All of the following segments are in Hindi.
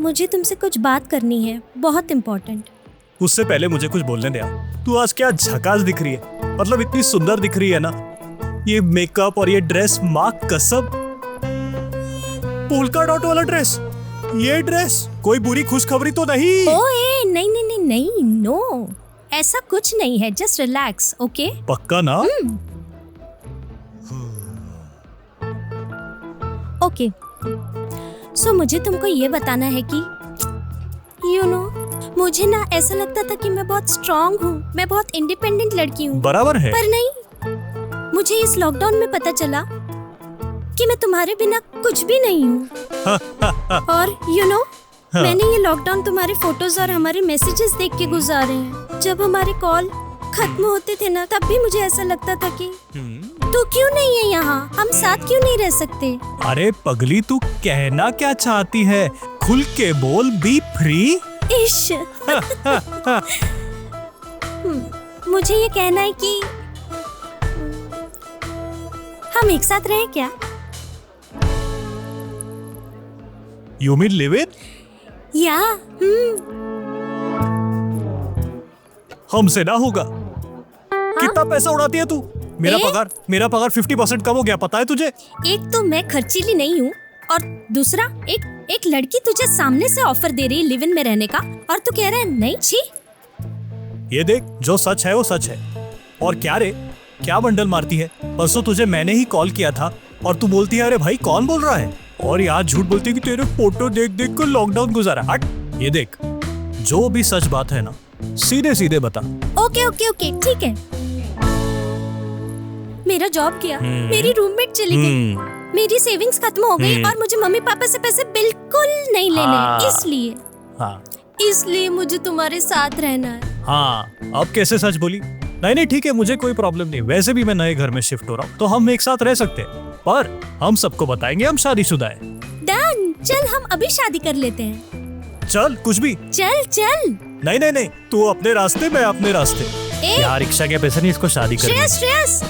मुझे तुमसे कुछ बात करनी है, बहुत इम्पोर्टेंट। उससे पहले मुझे कुछ बोलने दे। तू आज क्या झकास दिख रही है, मतलब इतनी सुंदर दिख रही है ना। ये मेकअप और ये ड्रेस, माँ कसम। पोल्का डॉट वाला ड्रेस, ये ड्रेस कोई बुरी खुशखबरी तो नहीं? ओए नहीं नहीं नहीं नहीं, नो, ऐसा कुछ नहीं है, जस्ट रिलैक्स, ओके? पक्का ना? ओके, सो मुझे तुमको ये बताना है कि मुझे ना ऐसा लगता था कि मैं बहुत स्ट्रांग हूँ, मैं बहुत इंडिपेंडेंट लड़की हूँ। बराबर है। पर नहीं, मुझे इस लॉकडाउन में पता चला कि मैं तुम्हारे बिना कुछ भी नहीं हूँ। और मैंने ये लॉकडाउन तुम्हारे फोटोज और हमारे मैसेजेस देख के गुजारे हैं। जब हमारे कॉल खत्म होते थे ना, तब भी मुझे ऐसा लगता था कि तू क्यों नहीं है यहाँ, हम साथ क्यों नहीं रह सकते? अरे पगली, तू कहना क्या चाहती है? खुल के बोल, बी फ्री। इश। मुझे ये कहना है कि हम एक साथ रहें क्या? You mean live it? या हमसे ना होगा। कितना पैसा उड़ाती है तू? मेरा पगार 50% कम हो गया, पता है तुझे? एक तो मैं खर्चीली नहीं हूँ, और दूसरा एक लड़की तुझे सामने से ऑफर दे रही है लिव इन में रहने का, और तू कह रहा है नहीं। छी। ये देख, जो सच है वो सच है। और क्या रे, क्या बंडल मारती है? परसों तुझे मैंने ही कॉल किया था और तू बोलती है अरे भाई कौन बोल रहा है, और यार झूठ बोलती है कि तेरे फोटो देख देख कर लॉकडाउन गुजारा। हट। ये देख, जो भी सच बात है ना, सीधे सीधे बता। ओके ओके ओके, ठीक है। मेरा जॉब गया, मेरी रूममेट चली गई, मेरी सेविंग्स खत्म हो गई, और मुझे मम्मी पापा से पैसे बिल्कुल नहीं लेने। इसलिए मुझे तुम्हारे साथ रहना है। हाँ, अब कैसे सच बोली? नहीं ठीक है, मुझे कोई प्रॉब्लम नहीं। वैसे भी मैं नए घर में शिफ्ट हो रहा हूँ, तो हम एक साथ रह सकते हैं। पर हम सबको बताएंगे हम शादीशुदा है। डन, चल हम अभी शादी कर लेते हैं। चल, कुछ भी। चल। नहीं, तू अपने रास्ते, मैं अपने रास्ते। यार रिक्शा के पैसे नहीं, इसको शादी कर। श्रेयस।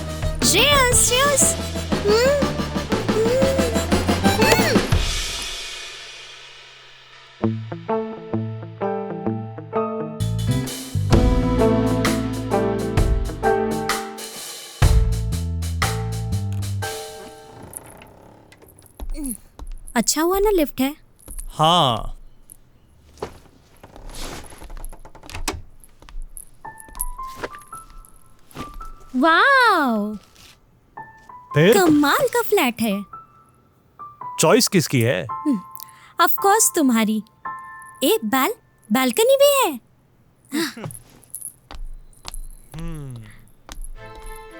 अच्छा हुआ ना लिफ्ट है। हाँ। वाओ, फिर कमाल का फ्लैट है। चॉइस किसकी है? ऑफ कोर्स तुम्हारी। एक बालकनी भी है।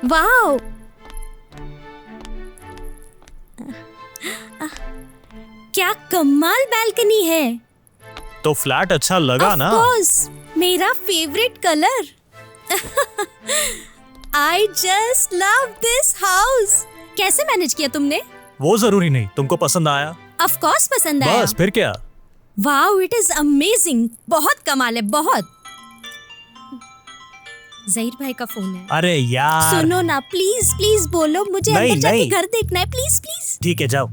वाओ, क्या कमाल बालकनी है। तो फ्लैट अच्छा लगा ना? ऑफ कोर्स, मेरा favourite colour. I just love this house. कैसे मैनेज किया तुमने? वो जरूरी नहीं, तुमको पसंद आया? Of course पसंद आया। बस फिर क्या? Wow, it is amazing. बहुत कमाल है, बहुत। ज़हीर भाई का फोन है। अरे यार सुनो ना, प्लीज बोलो, मुझे अंदर जाके घर देखना है, प्लीज। ठीक है, जाओ।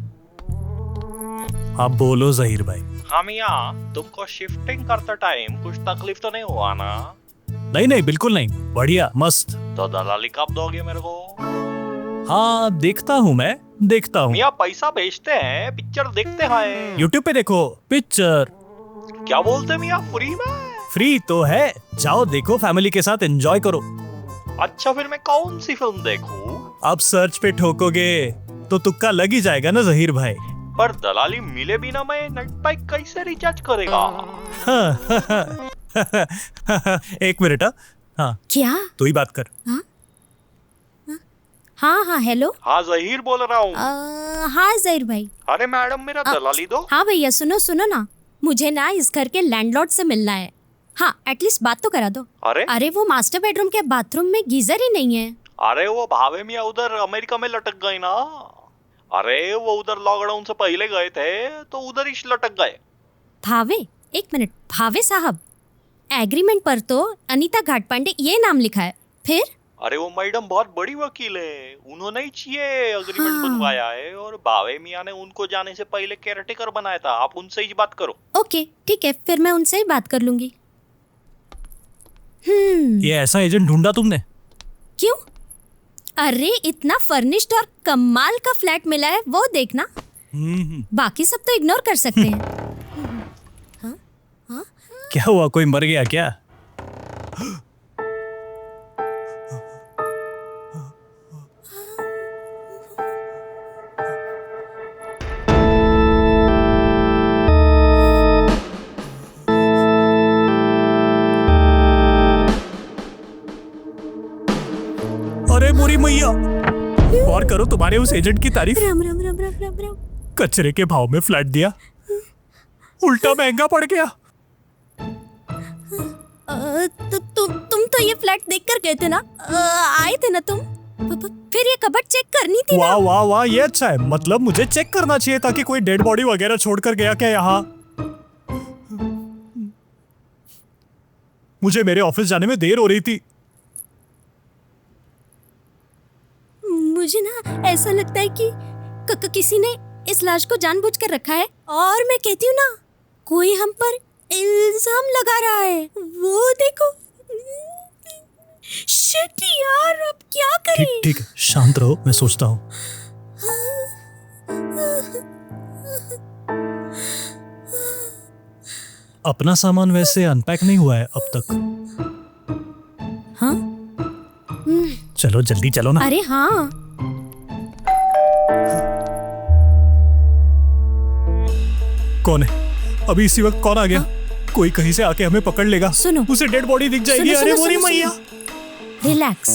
अब बोलो ज़हीर भाई। हाँ मियाँ, तुमको शिफ्टिंग करते टाइम कुछ तकलीफ तो नहीं हुआ ना? नहीं, बिल्कुल नहीं, बढ़िया मस्त। तो दलाली कब दोगे मेरे को? हाँ, देखता हूँ। मियाँ पैसा भेजते हैं, पिक्चर देखते हैं। YouTube पे देखो पिक्चर। क्या बोलते मियाँ, फ्री में? फ्री तो है, जाओ देखो, फैमिली के साथ एंजॉय करो। अच्छा, फिर मैं कौन सी फिल्म देखूं? अब सर्च पे ठोकोगे तो तुक्का लग ही जाएगा ना ज़हीर भाई। पर दलाली मिले बिना मैं नेट पैक कैसे रिचार्ज करेगा? एक मिनट। हाँ, क्या? तू ही बात कर। हाँ, हेलो। हाँ, ज़हीर बोल रहा हूँ। हाँ ज़हीर भाई। अरे मैडम, मेरा दलाली दो। हाँ भैया, सुनो ना, मुझे ना इस घर के लैंडलॉर्ड से मिलना है। हाँ, एटलीस्ट बात तो करा दो। अरे वो मास्टर बेडरूम के बाथरूम में गीजर ही नहीं है। अरे वो भावे मियाँ उधर अमेरिका में लटक गए ना। अरे वो उधर लॉकडाउन से पहले गए थे, तो उधर ही लटक गए। भावे? एक मिनट, भावे साहब, एग्रीमेंट पर तो अनीता घाटपांडे ये नाम लिखा है। फिर? अरे वो मैडम बहुत बड़ी वकील है, उन्होंने ही ये एग्रीमेंट हाँ। बनवाया है और बावे मियाँ ने उनको जाने से पहले केयरटेकर बनाया था। आप उनसे ही बात करो। ओके ठीक है, फिर मैं उनसे ही बात कर लूंगी। ये ऐसा एजेंट ढूंढा तुमने? क्यों? अरे इतना फर्निश्ड और कमाल का फ्लैट मिला है, वो देखना। बाकी सब तो इग्नोर कर सकते हैं। क्या हुआ, कोई मर गया क्या? अरे बुरी मैया, और करो तुम्हारे उस एजेंट की तारीफ। राम राम राम राम राम राम। कचरे के भाव में फ्लैट दिया, उल्टा महंगा पड़ गया। तुम तो ये फ्लैट देख कर गए थे ना? आए थे ना तुम? फिर ये कबर्ड चेक करनी थी ना? वाह वाह वाह, ये अच्छा है। मतलब मुझे चेक करना चाहिए ताकि कोई डेड बॉडी वगैरह छोड़कर गया क्या यहाँ। मुझे मेरे ऑफिस जाने में देर हो रही थी। मुझे ना ऐसा लगता है कि किसी ने इस लाश को जानबूझकर रखा है, और मैं कहती हूँ ना, कोई हम पर इल्जाम लगा रहा है। वो देखो। शिट यार, अब क्या करें? ठीक ठीक, शांत रहो, मैं सोचता हूँ। अपना सामान वैसे अनपैक नहीं हुआ है अब तक। हाँ? चलो जल्दी चलो ना। अरे हाँ। कौन है? अभी इसी वक्त कौन आ गया? कोई कहीं से आके हमें पकड़ लेगा। सुनो। उसे डेड बॉडी दिख जाएगी। सुनो, अरे सुनो, बुरी सुनो, मैया। रिलैक्स।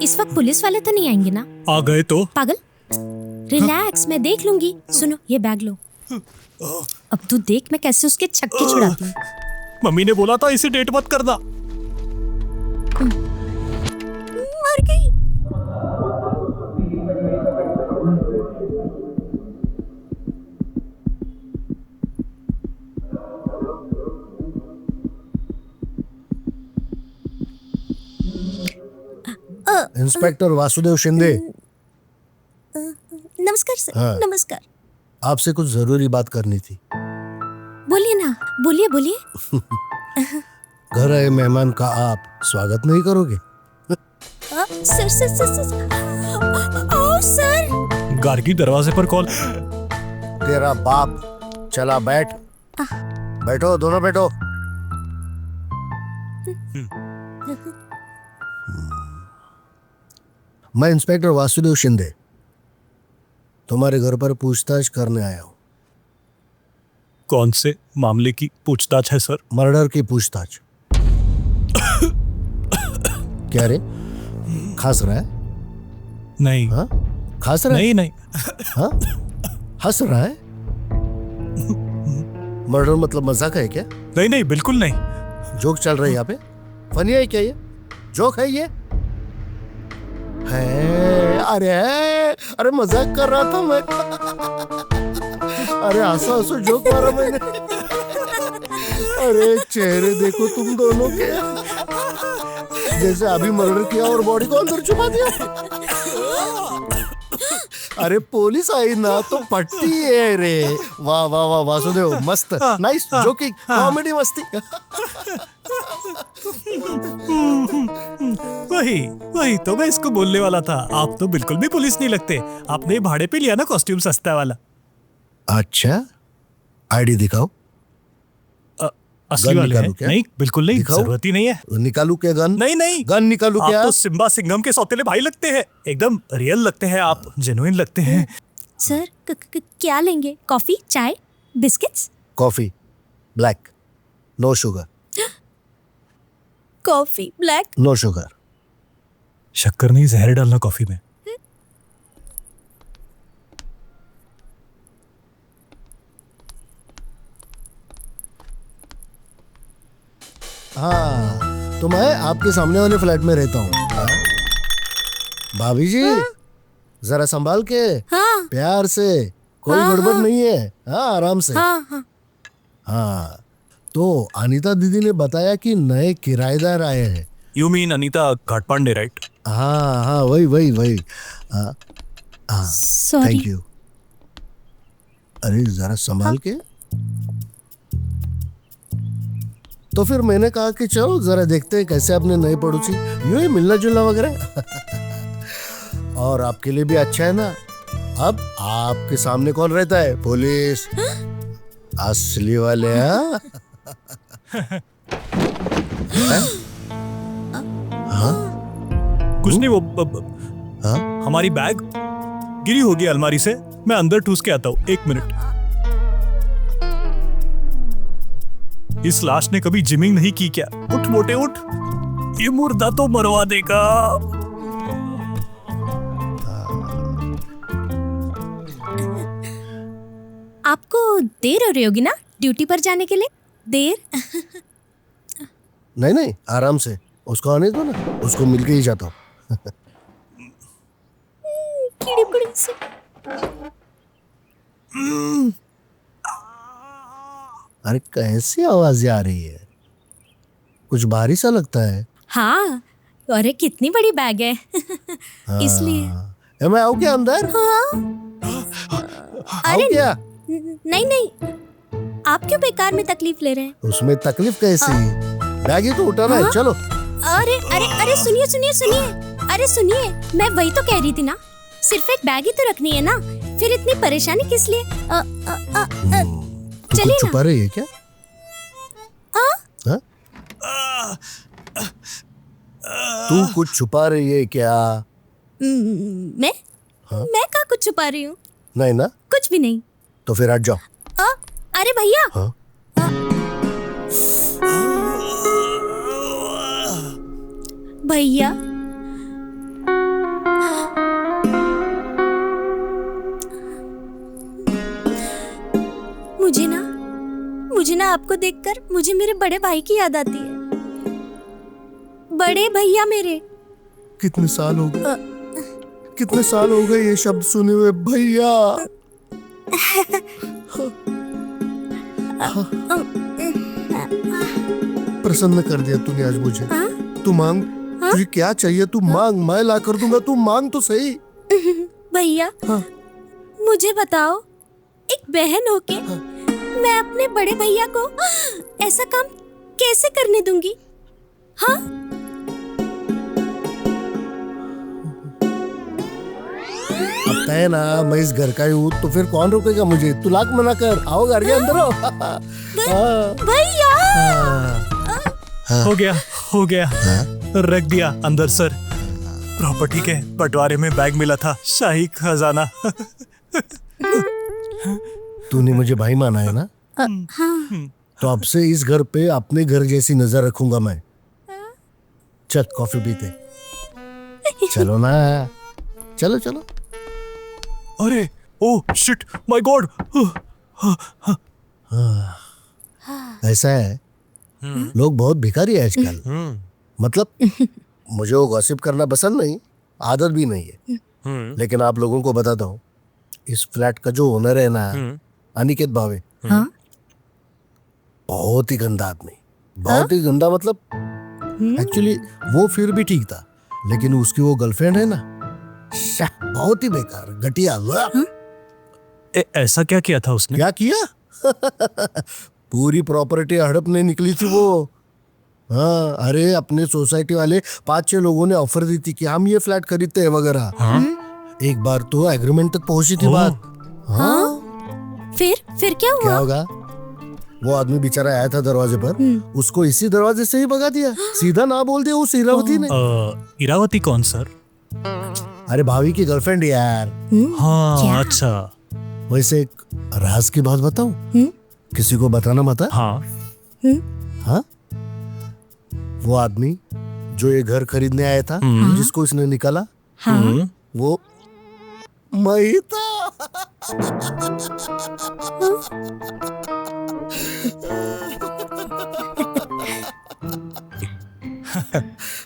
इस वक्त पुलिस वाले तो नहीं आएंगे ना? आ गए तो? पागल, रिलैक्स, मैं देख लूंगी। सुनो, ये बैग लो। अब तू देख मैं कैसे उसके छक्के छुड़ाती हूँ। मम्मी ने बोला था इसे डेट मत करना। मर गई। इंस्पेक्टर वासुदेव शिंदे, नमस्कार सर। हाँ। नमस्कार। आपसे कुछ जरूरी बात करनी थी। बोलिए ना, बोलिए बोलिए। घर आए मेहमान का आप स्वागत नहीं करोगे? Sir sir sir sir. ओ सर। गार्गी दरवाजे पर कॉल। तेरा बाप। चला बैठ। बैठो, दोनों बैठो। मैं इंस्पेक्टर वासुदेव शिंदे तुम्हारे घर पर पूछताछ करने आया हूँ। कौन से मामले की पूछताछ है सर? मर्डर की पूछताछ। क्या रे, खांस रहा है? नहीं। हाँ, खांस रहा है? नहीं नहीं। हाँ, हंस रहा है? मर्डर मतलब मजाक है क्या? नहीं नहीं, बिल्कुल नहीं। जोक चल रहा है यहाँ पे? फनी है क्या ये? जोक है ये? है? अरे मजाक कर रहा था मैं। अरे हंसो हंसो जोक मारा मैंने। अरे चेहरे देखो तुम दोनों के, जैसे अभी मर्डर किया और बॉडी को अंदर छुपा दिया। अरे पुलिस आई ना तो पट्टी है रे। वाह वाह वाह वासुदेव, मस्त, नाइस जोकिंग, कॉमेडी, मस्ती। वही वही तो मैं इसको बोलने वाला था। आप तो बिल्कुल भी पुलिस नहीं लगते। आपने भाड़े पे लिया ना कॉस्ट्यूम सस्ता वाला। अच्छा, आईडी दिखाओ। असली गन वाले निकालूं हैं? क्या? नहीं बिल्कुल नहीं, दिखाओ। जरूरत ही नहीं है। निकालू क्या गन? नहीं नहीं, गन निकालू आप क्या? तो सिम्बा सिंघम के सौतेले भाई लगते हैं। एकदम रियल लगते हैं आप, जेन्युइन लगते हैं। सर क्या लेंगे? कॉफी, चाय, biscuits? Coffee black, no sugar. Coffee black? No sugar. शक्कर नहीं, जहर डालना कॉफी में। हाँ, तो मैं आपके सामने वाले फ्लैट में रहता हूँ। हाँ? भाभी जी, जरा संभाल के, हाँ प्यार से, कोई हाँ, गड़बड़ हाँ। नहीं है। हाँ, आराम से। हाँ हाँ। हाँ, तो अनीता दीदी ने बताया कि नए किराएदार आए हैं, you mean Anita Ghatpande right? हाँ हाँ वही वही वही। हाँ हाँ सॉरी। Thank you. अरे जरा संभाल के। तो फिर मैंने कहा कि चलो जरा देखते हैं कैसे अपने नए पड़ोसी, यूं ही मिलना जुलना वगैरह। और आपके लिए भी अच्छा है ना, अब आपके सामने कौन रहता है? पुलिस। असली वाले। हाँ हाँ कुछ नहीं, वो हाँ हमारी बैग गिरी होगी अलमारी से, मैं अंदर ठूस के आता हूँ, 1 मिनट। इस लाश ने कभी जिमिंग नहीं की क्या? उठ मोटे उठ, ये मुर्दा तो मरवा देगा। आपको देर हो रही होगी ना ड्यूटी पर जाने के लिए? देर? नहीं नहीं आराम से, उसको आने दो ना, उसको मिलके ही जाता हूँ। कीड़ी पड़ी से। अरे कैसी आवाजें आ रही है? कुछ भारी सा लगता है। हाँ, अरे कितनी बड़ी बैग है। इसलिए। हाँ। मैं आऊँ क्या अंदर? अरे क्या? नहीं नहीं, आप क्यों बेकार में तकलीफ ले रहे हैं? उसमें तकलीफ कैसी? बैग ही तो उठाना है, चलो। अरे अरे अरे सुनिए सुनिए सुनिए, अरे सुनिए, मैं वही तो कह रही थी ना, सिर्फ एक बैग ही तो रखनी है ना, फिर इतनी परेशानी किस लिए? तू चलिए कुछ छुपा रही है क्या? हाँ? तू कुछ छुपा रही है क्या? मैं हाँ? मैं कहाँ कुछ छुपा रही हूँ? नहीं ना? कुछ भी नहीं। तो फिर हट जाओ। अरे भैया। हाँ? भैया मुझे ना आपको देखकर मुझे मेरे बड़े भाई की याद आती है। बड़े भैया मेरे। कितने साल हो गए, कितने साल हो गए ये शब्द सुने हुए, भैया। प्रसन्न कर दिया तूने आज मुझे। तू मांग, तुझे क्या चाहिए तू मांग, मैं ला कर दूंगा, तू मांग तो सही। भैया मुझे बताओ, एक बहन होके मैं अपने बड़े भैया को ऐसा काम कैसे करने दूंगी? हाँ? अब तय ना मैं इस घर का ही हूँ, तो फिर कौन रोकेगा मुझे? तू लाख मना कर, आओ घर के अंदर आओ। भैया हो गया रख दिया अंदर सर। प्रॉपर्टी के बंटवारे में बैग मिला था, शाही खजाना। तूने मुझे भाई माना है ना? हाँ। तो अब से इस घर पे अपने घर जैसी नजर रखूंगा मैं। चल कॉफी पीते। चलो ना, चलो चलो। अरे ओह शिट माय गॉड। ऐसा है, लोग बहुत भिखारी है आजकल। मतलब मुझे वो गॉसिप करना पसंद नहीं, आदत भी नहीं है, लेकिन आप लोगों को बताता हूँ, इस फ्लैट का जो ओनर है ना, अनिकेत भावे, हाँ? बहुत ही गंदा आदमी, बहुत ही गंदा। मतलब एक्चुअली वो फिर भी ठीक था, लेकिन उसकी वो गर्लफ्रेंड है ना, बहुत ही बेकार, घटिया। ऐसा क्या किया था उसने? क्या किया? पूरी प्रॉपर्टी हड़पने निकली थी वो। हाँ, अरे अपने सोसाइटी वाले 5-6 लोगों ने ऑफर दी थी कि हम ये फ्लैट खरीदते हैं वगैरह। एक बार तो एग्रीमेंट तक पहुंची थी बात। हाँ? फिर क्या हुआ? क्या होगा? वो आदमी बेचारा आया था दरवाजे पर, उसको इसी दरवाजे से ही भगा दिया, सीधा ना बोल दिया उस इरावती ने। इरावती कौन सर? अरे भाभी की गर्लफ्रेंड यार। हाँ अच्छा। वैसे एक राज की बात बताऊं? किसी को बताना मत। हाँ हाँ? वो आदमी जो ये घर खरीदने आया था, जिसको इसने निकाला, वो मैं ही था।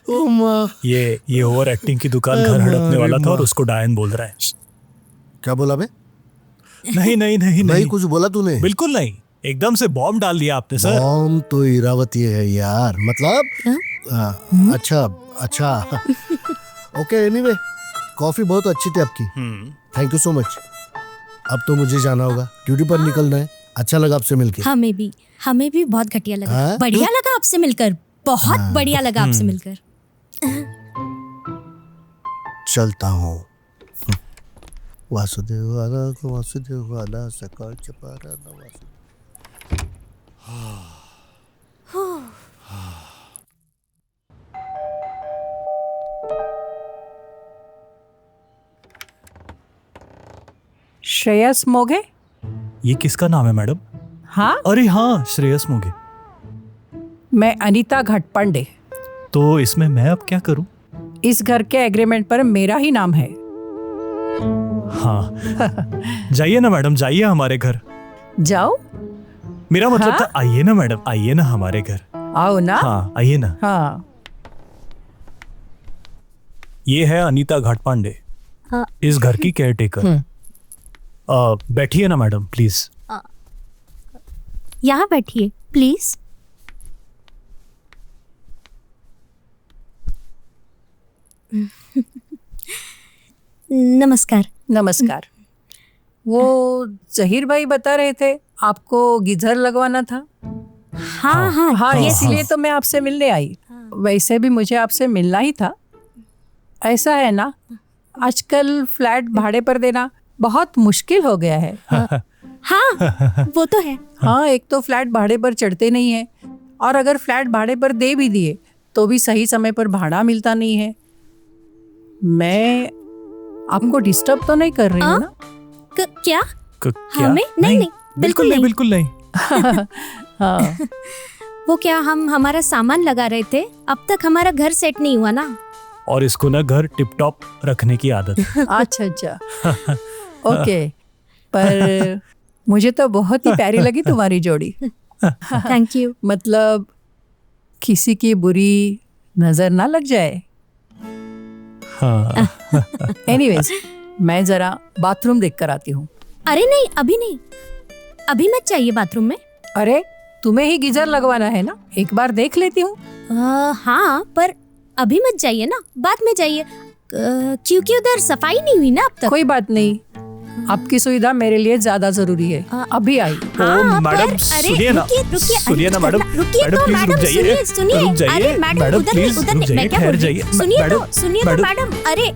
ओ माँ। ये ओवर एक्टिंग की दुकान घर हड़पने वाला था और उसको डायन बोल रहा है। क्या बोला बे? नहीं कुछ बोला तूने? बिल्कुल नहीं, एकदम से बॉम्ब डाल दिया आपने सर। बॉम्ब तो इरावती है यार। मतलब अच्छा अच्छा ओके एनीवे कॉफी बहुत अच्छी थी आपकी, थैंक यू सो मच। अब तो मुझे जाना होगा, ड्यूटी पर निकलना है। अच्छा लगा आपसे मिलके। हमें भी बहुत घटिया लगा। हाँ? बढ़िया लगा आपसे मिलकर, बहुत बढ़िया लगा आपसे मिलकर। चलता हूँ। वासुदेव वाला सकाळ चपारा वासुदेव। श्रेयस मोघे। ये किसका नाम है मैडम? हाँ, अरे हाँ, श्रेयस मोघे। मैं अनीता घटपांडे। तो इसमें मैं अब क्या करूं? इस घर के एग्रीमेंट पर मेरा ही नाम है। हाँ जाइए ना मैडम, जाइए हमारे घर। जाओ। मेरा मतलब हाँ? था आइए ना मैडम, आइए ना हमारे घर। आओ ना। हाँ आइए ना। हाँ। ये है अनीता घाटपांडे, हाँ। इस घर की केयरटेकर। बैठिए ना मैडम प्लीज। यहाँ बैठिए प्लीज। नमस्कार। नमस्कार। वो जहीर भाई बता रहे थे आपको गीजर लगवाना था। हाँ हाँ हाँ, yes, इसीलिए yes. तो मैं आपसे मिलने आई। वैसे भी मुझे आपसे मिलना ही था। ऐसा है ना, आजकल फ्लैट भाड़े पर देना बहुत मुश्किल हो गया है। हाँ वो तो है। हाँ, एक तो फ्लैट भाड़े पर चढ़ते नहीं है, और अगर फ्लैट भाड़े पर दे भी दिए तो भी सही समय पर भाड़ा मिलता नहीं है। मैं आपको डिस्टर्ब तो नहीं कर रही हूँ ना? क्या? क्या? हमें? नहीं, बिल्कुल नहीं। बिल्कुल नहीं। हाँ। वो क्या, हम हमारा सामान लगा रहे थे, अब तक हमारा घर सेट नहीं हुआ ना। और इसको ना घर टिप टॉप रखने की आदत है। अच्छा अच्छा, ओके। पर मुझे तो बहुत ही प्यारी लगी तुम्हारी जोड़ी। Thank you. मतलब किसी की बुरी नजर ना लग जाए। हाँ। एनीवेज, मैं जरा बाथरूम देख कर आती हूँ। अरे नहीं, अभी नहीं, अभी मत चाहिए बाथरूम में। अरे तुम्हें ही गीजर लगवाना है ना, एक बार देख लेती हूँ। हाँ पर अभी मत जाइए ना, बाद में जाइए, क्योंकि उधर सफाई नहीं हुई ना अब तक। कोई बात नहीं, आपकी सुविधा मेरे लिए ज्यादा जरूरी है। अभी आई। हाँ, मैडम, पर- अरे, सुनिए ना, रुकिए, सुनिए ना मैडम, रुकिए मैडम तो प्लीज मैडम, रुक जाइए, सुनिए। रुक जाइए, अरे मैडम, मैडम उधर नहीं, प्लीज उधर रुक नहीं, मैं जाइए, क्या ठहर बोल रही जाइए। हूँ? सुनिए मैडम, तो, सुनिए तो मैडम। अरे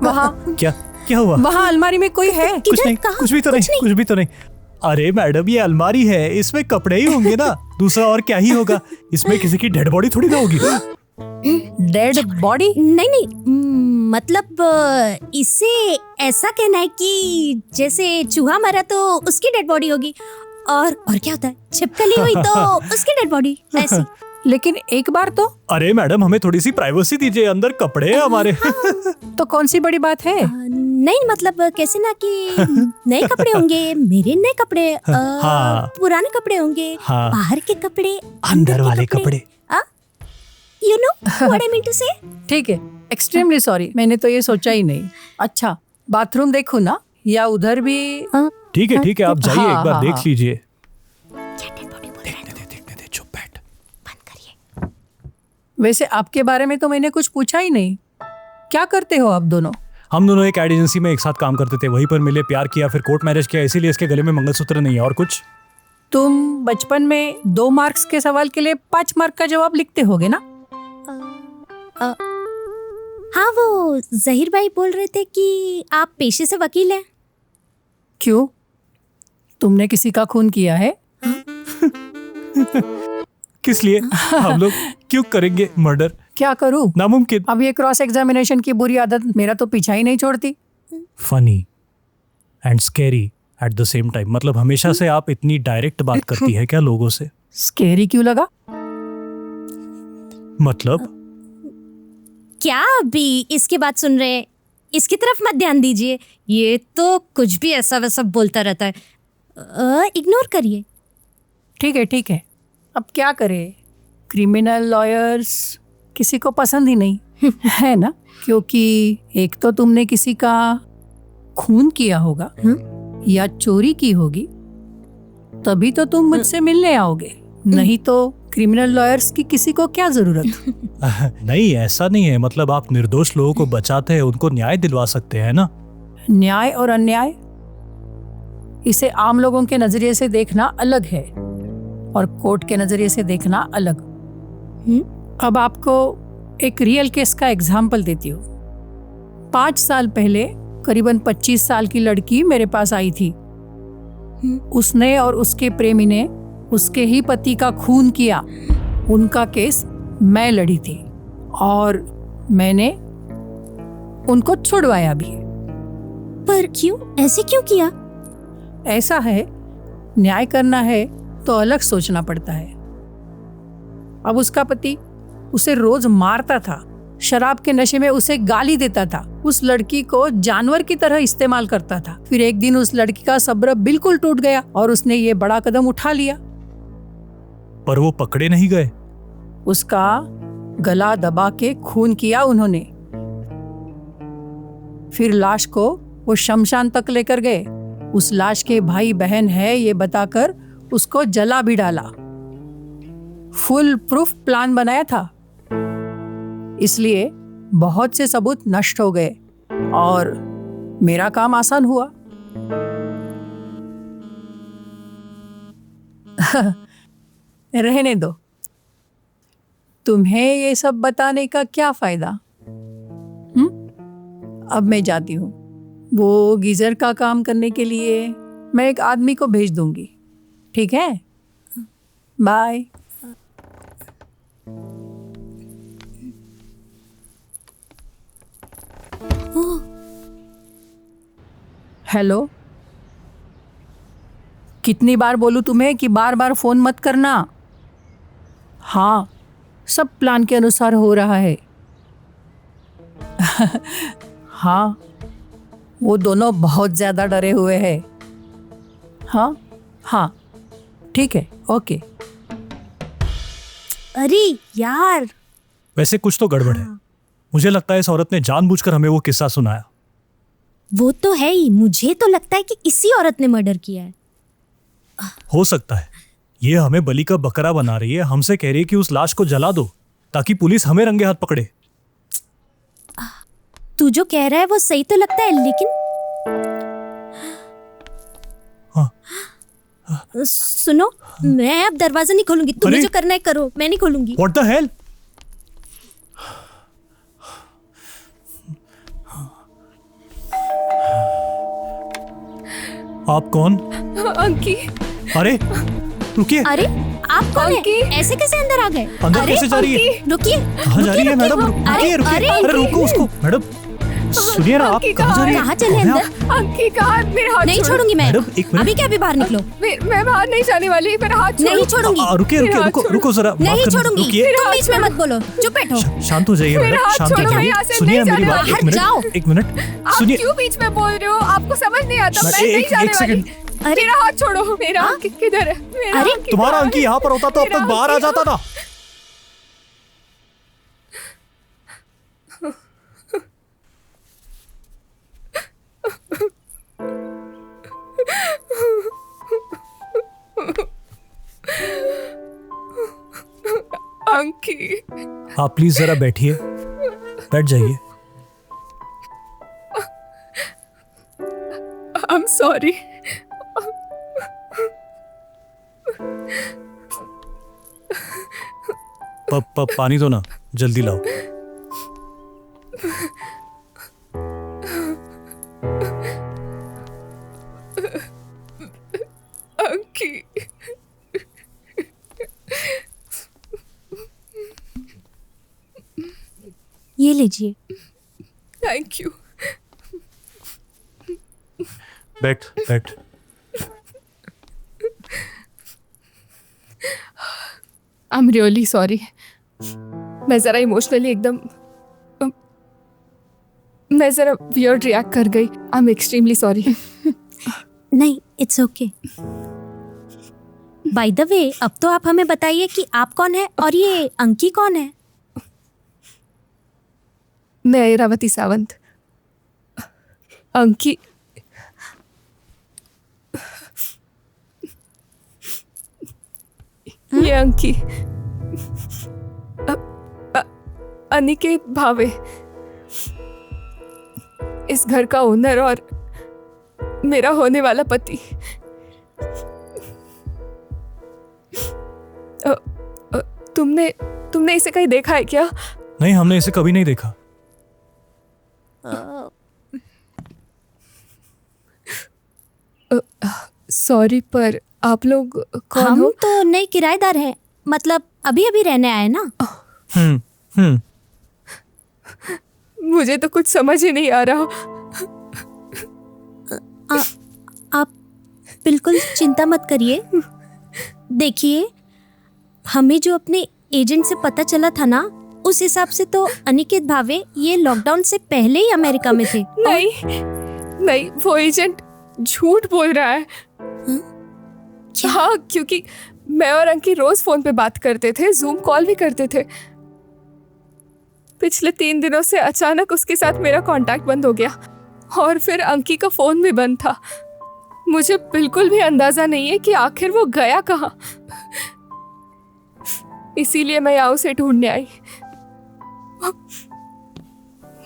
वहाँ क्या क्या हुआ? वहाँ अलमारी में कोई है? कुछ नहीं, कहाँ? कुछ भी तो नहीं, कुछ भी तो नहीं। अरे मैडम, ये अलमारी है, इसमें कपड़े ही होंगे ना, दूसरा और क्या ही होगा? इसमें किसी की डेड बॉडी थोड़ी ना होगी। Dead body? नहीं नहीं, मतलब इससे ऐसा कहना है कि जैसे चूहा मरा तो उसकी डेड बॉडी होगी, और क्या होता है, छिपकली हुई तो उसकी डेड बॉडी, ऐसी। लेकिन एक बार तो। अरे मैडम, हमें थोड़ी सी प्राइवेसी दीजिए, अंदर कपड़े हैं हमारे। तो कौन सी बड़ी बात है? नहीं मतलब कैसे ना कि नए कपड़े होंगे, मेरे नए कपड़े, हाँ। पुराने कपड़े होंगे, हाँ। बाहर के कपड़े, अंदर वाले कपड़े। You know what I mean to say. ठीक है, एक्सट्रीमली सॉरी, मैंने तो ये सोचा ही नहीं। अच्छा, बाथरूम देखूं ना, या उधर भी? ठीक है ठीक है, आप जाइए, हाँ, एक बार हाँ, देख हाँ। लीजिए। देखने दे, चुप बैठ। बंद करिए। वैसे आपके बारे में तो मैंने कुछ पूछा ही नहीं। क्या करते हो आप दोनों? हम दोनों एक एड एजेंसी में एक साथ काम करते थे, वहीं पर मिले, प्यार किया, फिर कोर्ट मैरिज किया, इसीलिए इसके गले में मंगलसूत्र नहीं है। और कुछ? तुम बचपन में 2 मार्क्स के सवाल के लिए 5 मार्क का जवाब लिखते होगे ना? हाँ, वो जहीर भाई बोल रहे थे कि आप पेशे से वकील हैं। क्यों, तुमने किसी का खून किया है? किस लिए? हम लोग क्यों करेंगे मर्डर? क्या करूं? नामुमकिन। अब ये क्रॉस एग्जामिनेशन की बुरी आदत मेरा तो पीछा ही नहीं छोड़ती। Funny and scary at the same time. मतलब हमेशा से आप इतनी डायरेक्ट बात करती है क्या लोगों से? स्केरी क्यों लगा? मतलब क्या अभी इसकी बात सुन रहे हैं? इसकी तरफ मत ध्यान दीजिए, ये तो कुछ भी ऐसा वैसा बोलता रहता है, इग्नोर करिए। ठीक है ठीक है, अब क्या करें, क्रिमिनल लॉयर्स किसी को पसंद ही नहीं है ना, क्योंकि एक तो तुमने किसी का खून किया होगा या चोरी की होगी, तभी तो तुम मुझसे मिलने आओगे, नहीं तो क्रिमिनल लॉयर्स की किसी को क्या जरूरत। नहीं, ऐसा नहीं है, मतलब आप निर्दोष लोगों को बचाते हैं, उनको न्याय दिलवा सकते हैं ना। न्याय और अन्याय, इसे आम लोगों के नजरिए से देखना अलग है और कोर्ट के नजरिए से देखना अलग। अब आपको एक रियल केस का एग्जाम्पल देती हूँ। 5 साल पहले करीबन 25 साल की लड़की मेरे पास आई थी। उसने और उसके प्रेमी ने उसके ही पति का खून किया। उनका केस मैं लड़ी थी और मैंने उनको छुड़वाया भी। पर क्यों, ऐसे क्यों किया? ऐसा है, न्याय करना है तो अलग सोचना पड़ता है। अब उसका पति उसे रोज मारता था, शराब के नशे में उसे गाली देता था, उस लड़की को जानवर की तरह इस्तेमाल करता था। फिर एक दिन उस लड़की का सब्र बिल्कुल टूट गया और उसने ये बड़ा कदम उठा लिया। पर वो पकड़े नहीं गए। उसका गला दबा के खून किया उन्होंने। फिर लाश को वो शमशान तक लेकर गए। उस लाश के भाई बहन है ये बताकर उसको जला भी डाला। फुल प्रूफ प्लान बनाया था, इसलिए बहुत से सबूत नष्ट हो गए और मेरा काम आसान हुआ। रहने दो, तुम्हें ये सब बताने का क्या फायदा। अब मैं जाती हूँ। वो गीजर का काम करने के लिए मैं एक आदमी को भेज दूंगी, ठीक है? बाय। हेलो, कितनी बार बोलूं तुम्हें कि बार बार फोन मत करना। हाँ, सब प्लान के अनुसार हो रहा है। हाँ, वो दोनों बहुत ज्यादा डरे हुए हैं। हाँ हाँ, ठीक है, ओके। अरे यार, वैसे कुछ तो गड़बड़ है। मुझे लगता है इस औरत ने जानबूझकर हमें वो किस्सा सुनाया। वो तो है ही। मुझे तो लगता है कि इसी औरत ने मर्डर किया है। हो सकता है ये हमें बलि का बकरा बना रही है, हमसे कह रही है कि उस लाश को जला दो ताकि पुलिस हमें रंगे हाथ पकड़े। तू जो कह रहा है वो सही तो लगता है, लेकिन सुनो, मैं अब दरवाजा नहीं खोलूंगी। तुम्हें जो करना है करो, मैं नहीं खोलूंगी। What the hell? आप कौन? अंकी। अरे रुकिए। अरे आप कौन है? ऐसे कैसे अंदर आ गए? अंदर कैसे जा रही है? रुकिए। कहाँ जा रही है मैडम? रुकिए रुकिए। अरे रोको उसको मैडम। सुनिए ना, आप कहाँ जा रही है? कहाँ चले अंदर? अंकी का हाथ, मेरा हाथ नहीं छोड़ूंगी मैं। मैडम, एक मिनट। अभी क्या, अभी बाहर निकलो। मैं बाहर नहीं जाने वाली, मेरा हाथ छोड़ो। नहीं छोड़ूंगी। रुकिए रुकिए, रुको रुको जरा। नहीं छोड़ूंगी। रुकिए। तुम बीच में मत बोलो, चुप बैठो। शांत हो जाइए मैडम, हाथ शांत हो छोड़ो, मैं जाइए। यहाँ से सुनिए नहीं मेरी जाने बात। वाली। एक मिनट, जाओ। एक मिनट आप सुनिए। क्यों बीच में बोल रहे हो? आपको समझ नहीं आता, मैं नहीं एक जाने वाली। सेकंड। मेरा हाथ छोड़ो। मेरा अंकी किधर है? मेरा अरे, अंकी तुम्हारा कहाँ अंकी है? यहाँ पर होता तो अब मेरा तक बाहर आ अंकी जाता था। अंकी। आप प्लीज जरा बैठिए, बैठ जाइए। I'm sorry. पानी दो ना, जल्दी लाओ। अंकी। ये लीजिए। Thank you. बैठ बैठ। I am really sorry. मैं ज़रा इमोशनली एकदम मैं ज़रा वियर्ड रिएक्ट कर गई। I am extremely sorry. नहीं, it's okay. By the way, अब तो आप हमें बताइए कि आप कौन है और ये अंकी कौन है? मैं ऐरावती सावंत। अंकी अंकी। अनिकेत भावे, इस घर का ओनर और मेरा होने वाला पति। तुमने इसे कहीं देखा है क्या? नहीं, हमने इसे कभी नहीं देखा। सॉरी, पर आप लोग कौन हम हो? तो नए किराएदार हैं, मतलब अभी अभी रहने आए ना। हम्म। मुझे तो कुछ समझ ही नहीं आ रहा। आप बिल्कुल चिंता मत करिए। देखिए, हमें जो अपने एजेंट से पता चला था ना, उस हिसाब से तो अनिकेत भावे ये लॉकडाउन से पहले ही अमेरिका में थे। नहीं, वो एजेंट झूठ बोल रहा है। क्या? हाँ, क्योंकि मैं और अंकी रोज फोन पे बात करते थे, जूम कॉल भी करते थे। पिछले 3 दिनों से अचानक उसके साथ मेरा कांटेक्ट बंद हो गया और फिर अंकी का फोन भी बंद था। मुझे बिल्कुल भी अंदाजा नहीं है कि आखिर वो गया कहाँ। इसीलिए मैं यहाँ उसे ढूंढने आई।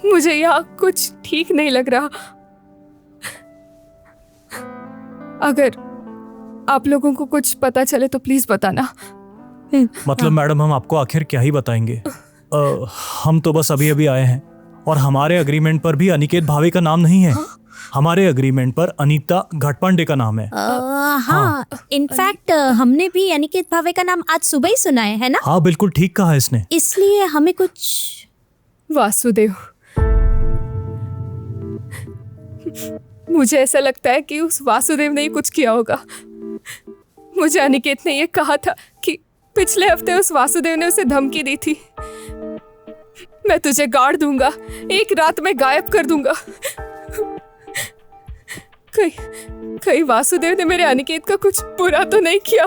मुझे यहाँ कुछ ठीक नहीं लग रहा। अगर आप लोगों को कुछ पता चले तो प्लीज बताना। मतलब मैडम, हम आपको आखिर क्या ही बताएंगे। हम तो बस अभी अभी आए हैं और हमारे एग्रीमेंट पर भी अनिकेत भावे का नाम नहीं है। हमारे एग्रीमेंट पर अनीता घाटपांडे का नाम है। हाँ, इनफैक्ट हमने भी अनिकेत भावे का नाम आज सुबह ही सुना है ना? हाँ, बिल्कुल ठीक कहा इसने। इसलिए हमें कुछ। वासुदेव, मुझे ऐसा लगता है कि उस वासुदेव ने ही कुछ किया होगा। मुझे अनिकेत ने ये कहा था कि पिछले हफ्ते उस वासुदेव ने उसे धमकी दी थी, मैं तुझे गाड़ दूंगा, एक रात में गायब कर दूंगा। कहीं वासुदेव ने मेरे अनिकेत का कुछ बुरा तो नहीं किया?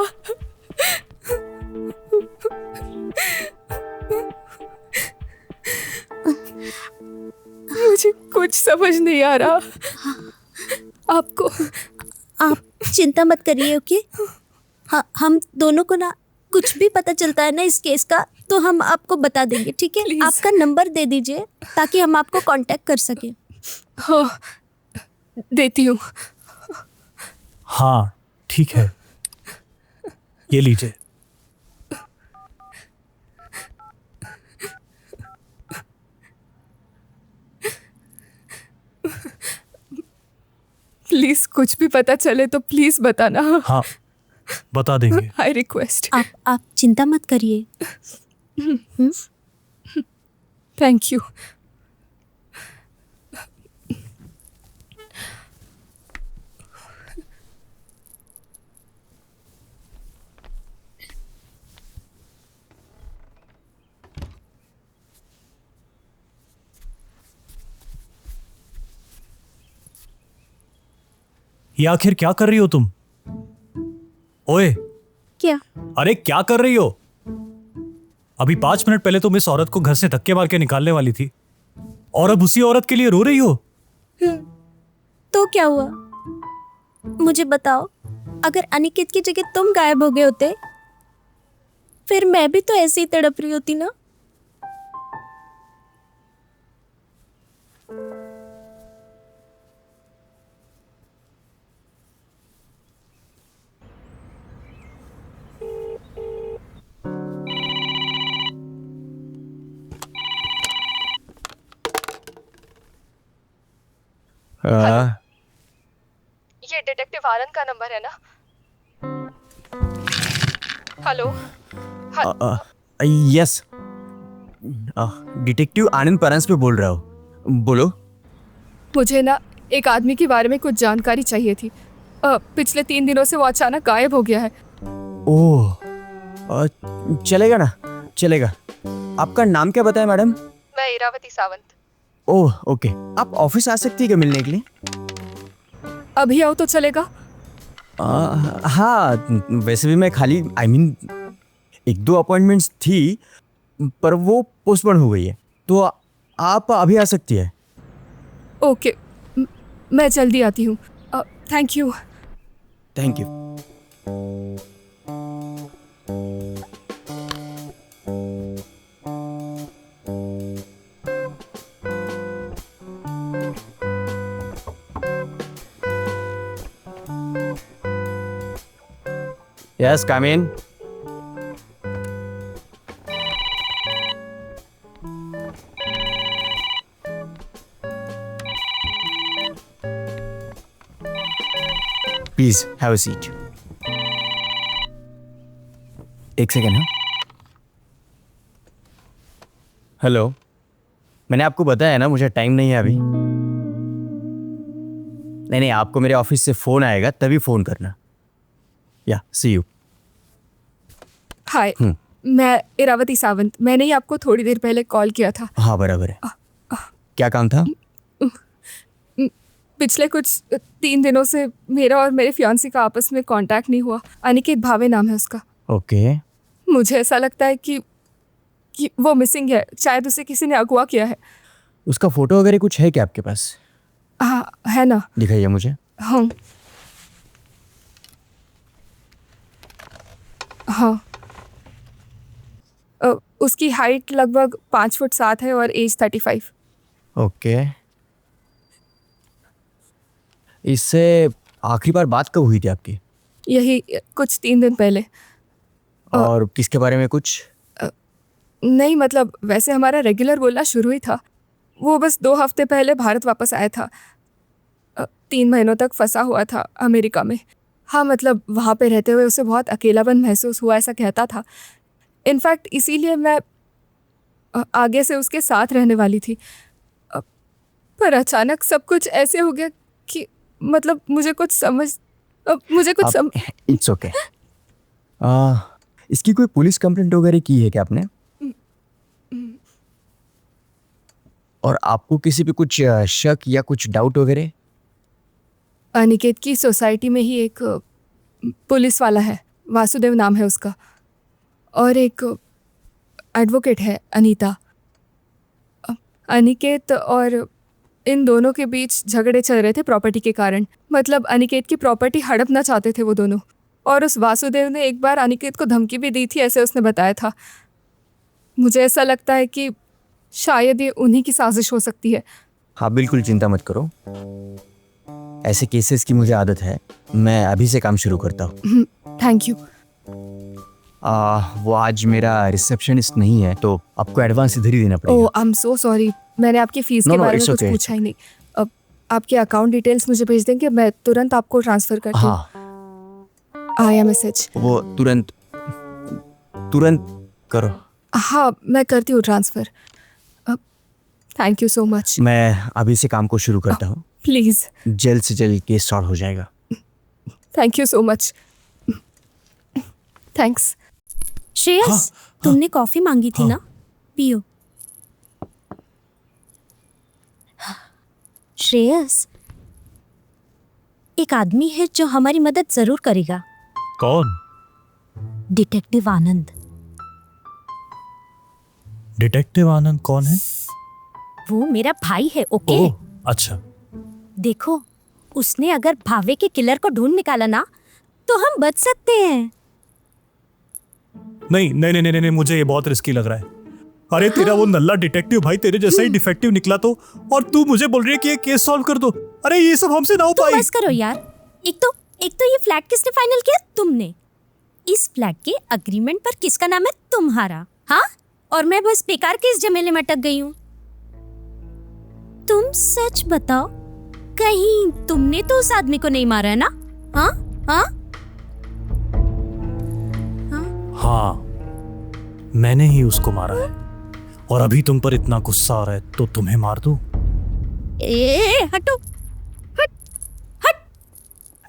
मुझे कुछ समझ नहीं आ रहा। आप चिंता मत करिए, ओके? हम दोनों को ना कुछ भी पता चलता है ना इस केस का, तो हम आपको बता देंगे, ठीक है? Please. आपका नंबर दे दीजिए ताकि हम आपको कांटेक्ट कर सके। हाँ, देती हूँ। हाँ, ठीक है, ये लीजिए। प्लीज कुछ भी पता चले तो प्लीज बताना। हाँ, बता देंगे। I request. आप चिंता मत करिए। Thank you. ये आखिर क्या कर रही हो तुम? ओए, क्या? अरे क्या कर रही हो? अभी 5 मिनट पहले तुम इस औरत को घर से धक्के मार के निकालने वाली थी और अब उसी औरत के लिए रो रही हो। तो क्या हुआ? मुझे बताओ, अगर अनिकेत की जगह तुम गायब हो गए होते, फिर मैं भी तो ऐसे ही तड़प रही होती ना। ये डिटेक्टिव आनंद का नंबर है ना? हेलो। यस, डिटेक्टिव आनंद परांज पे बोल रहा हूँ, बोलो। मुझे ना एक आदमी के बारे में कुछ जानकारी चाहिए थी। पिछले 3 दिनों से वो अचानक गायब हो गया है। ओह, चलेगा ना, चलेगा। आपका नाम क्या बताया मैडम? मैं इरावती सावंत। ओह ओके, आप ऑफिस आ सकती है क्या मिलने के लिए? अभी आओ तो चलेगा? हाँ, वैसे भी मैं खाली एक दो अपॉइंटमेंट्स थी पर वो पोस्टपोन हो गई है, तो आप अभी आ सकती है। ओके, मैं जल्दी आती हूँ। Thank you. Thank you. Yes come in. Please have a seat. एक सेकेंड। हाँ, हेलो। मैंने आपको बताया ना मुझे टाइम नहीं है अभी। नहीं, आपको मेरे ऑफिस से फोन आएगा तभी फोन करना। या सी यू। हाय, मैं इरावती सावंत। मैंने ही आपको थोड़ी देर पहले कॉल किया था। हाँ बराबर है। क्या काम था? पिछले कुछ 3 दिनों से मेरा और मेरे फियांसी का आपस में कांटेक्ट नहीं हुआ। अनिकेत भावे नाम है उसका। ओके। मुझे ऐसा लगता है कि वो मिसिंग है। शायद उसे किसी ने अगवा किया है। उसका फोटो वगैरह कुछ है क्या आपके पास? हाँ है ना। दिखाइए मुझे। हाँ हाँ। उसकी हाइट लगभग 5 फुट 7 है और एज 35। ओके। इससे आखिरी बार बात कब हुई थी आपकी? यही कुछ 3 दिन पहले। और किसके बारे में कुछ? नहीं, मतलब वैसे हमारा रेगुलर बोलना शुरू ही था। वो बस 2 हफ्ते पहले भारत वापस आया था। 3 महीनों तक फंसा हुआ था अमेरिका में। हाँ, मतलब वहाँ पे रहते हुए उसे बहुत अकेलापन महसूस हुआ, ऐसा कहता था। इनफैक्ट इसीलिए मैं आगे से उसके साथ रहने वाली थी। पर अचानक सब कुछ ऐसे हो गया कि मतलब मुझे कुछ समझ। It's okay. इसकी कोई पुलिस कंप्लेंट वगैरह की है क्या आपने? और आपको किसी पे कुछ शक या कुछ डाउट वगैरह? अनिकेत की सोसाइटी में ही एक पुलिस वाला है, वासुदेव नाम है उसका, और एक एडवोकेट है अनीता। अनिकेत और इन दोनों के बीच झगड़े चल रहे थे प्रॉपर्टी के कारण। मतलब अनिकेत की प्रॉपर्टी हड़पना चाहते थे वो दोनों। और उस वासुदेव ने एक बार अनिकेत को धमकी भी दी थी, ऐसे उसने बताया था। मुझे ऐसा लगता है कि शायद ये उन्हीं की साजिश हो सकती है। हाँ बिल्कुल, चिंता मत करो। ऐसे केसेस की मुझे आदत है। मैं अभी से काम शुरू करता हूँ। Thank you. वो आज मेरा रिसेप्शनिस्ट नहीं है तो आपको एडवांस इधर ही देना पड़ेगा। ओह, आई एम सो सॉरी। मैंने आपकी फीस के बारे में कुछ पूछा ही नहीं। अब आपके अकाउंट डिटेल्स मुझे भेज देंगे, मैं तुरंत आपको ट्रांसफर करती हूँ। हाँ आया मैसेज। वो तुरंत करो। हाँ, मैं करती हूँ transfer. Thank you so much. मैं अभी से काम को शुरू करता हूँ। प्लीज। जल्द से जल्द केस सॉल्व हो जाएगा। Thank you so much. Thanks. Shreyas, तुमने कॉफी मांगी थी ना, पियो। श्रेयस, एक आदमी है जो हमारी मदद जरूर करेगा। कौन? डिटेक्टिव आनंद। डिटेक्टिव आनंद कौन है? वो मेरा भाई है। ओके। ओह अच्छा। देखो, उसने अगर भावे के किलर को ढूंढ निकाला ना तो हम बच सकते हैं। नहीं नहीं नहीं नहीं नहीं, मुझे ये बहुत रिस्की लग रहा है। अरे तेरा वो नल्ला डिटेक्टिव भाई तेरे जैसा ही डिफेक्टिव निकला तो, और तू मुझे बोल रही है कि ये केस सॉल्व कर दो। अरे ये सब हमसे ना हो पाई। बस करो यार। एक तो ये फ्लैट किसने फाइनल किया? तुमने। इस फ्लैट के अग्रीमेंट पर किसका नाम है? तुम्हारा। हाँ, और मैं बस बेकार के इस झमेले में अटक गई हूँ। तुम सच बताओ, कहीं तुमने तो उस आदमी को नहीं मारा है ना? हाँ हाँ हाँ, मैंने ही उसको मारा है। और अभी तुम पर इतना गुस्सा आ रहा है तो तुम्हें मार दूं? हटो, हट।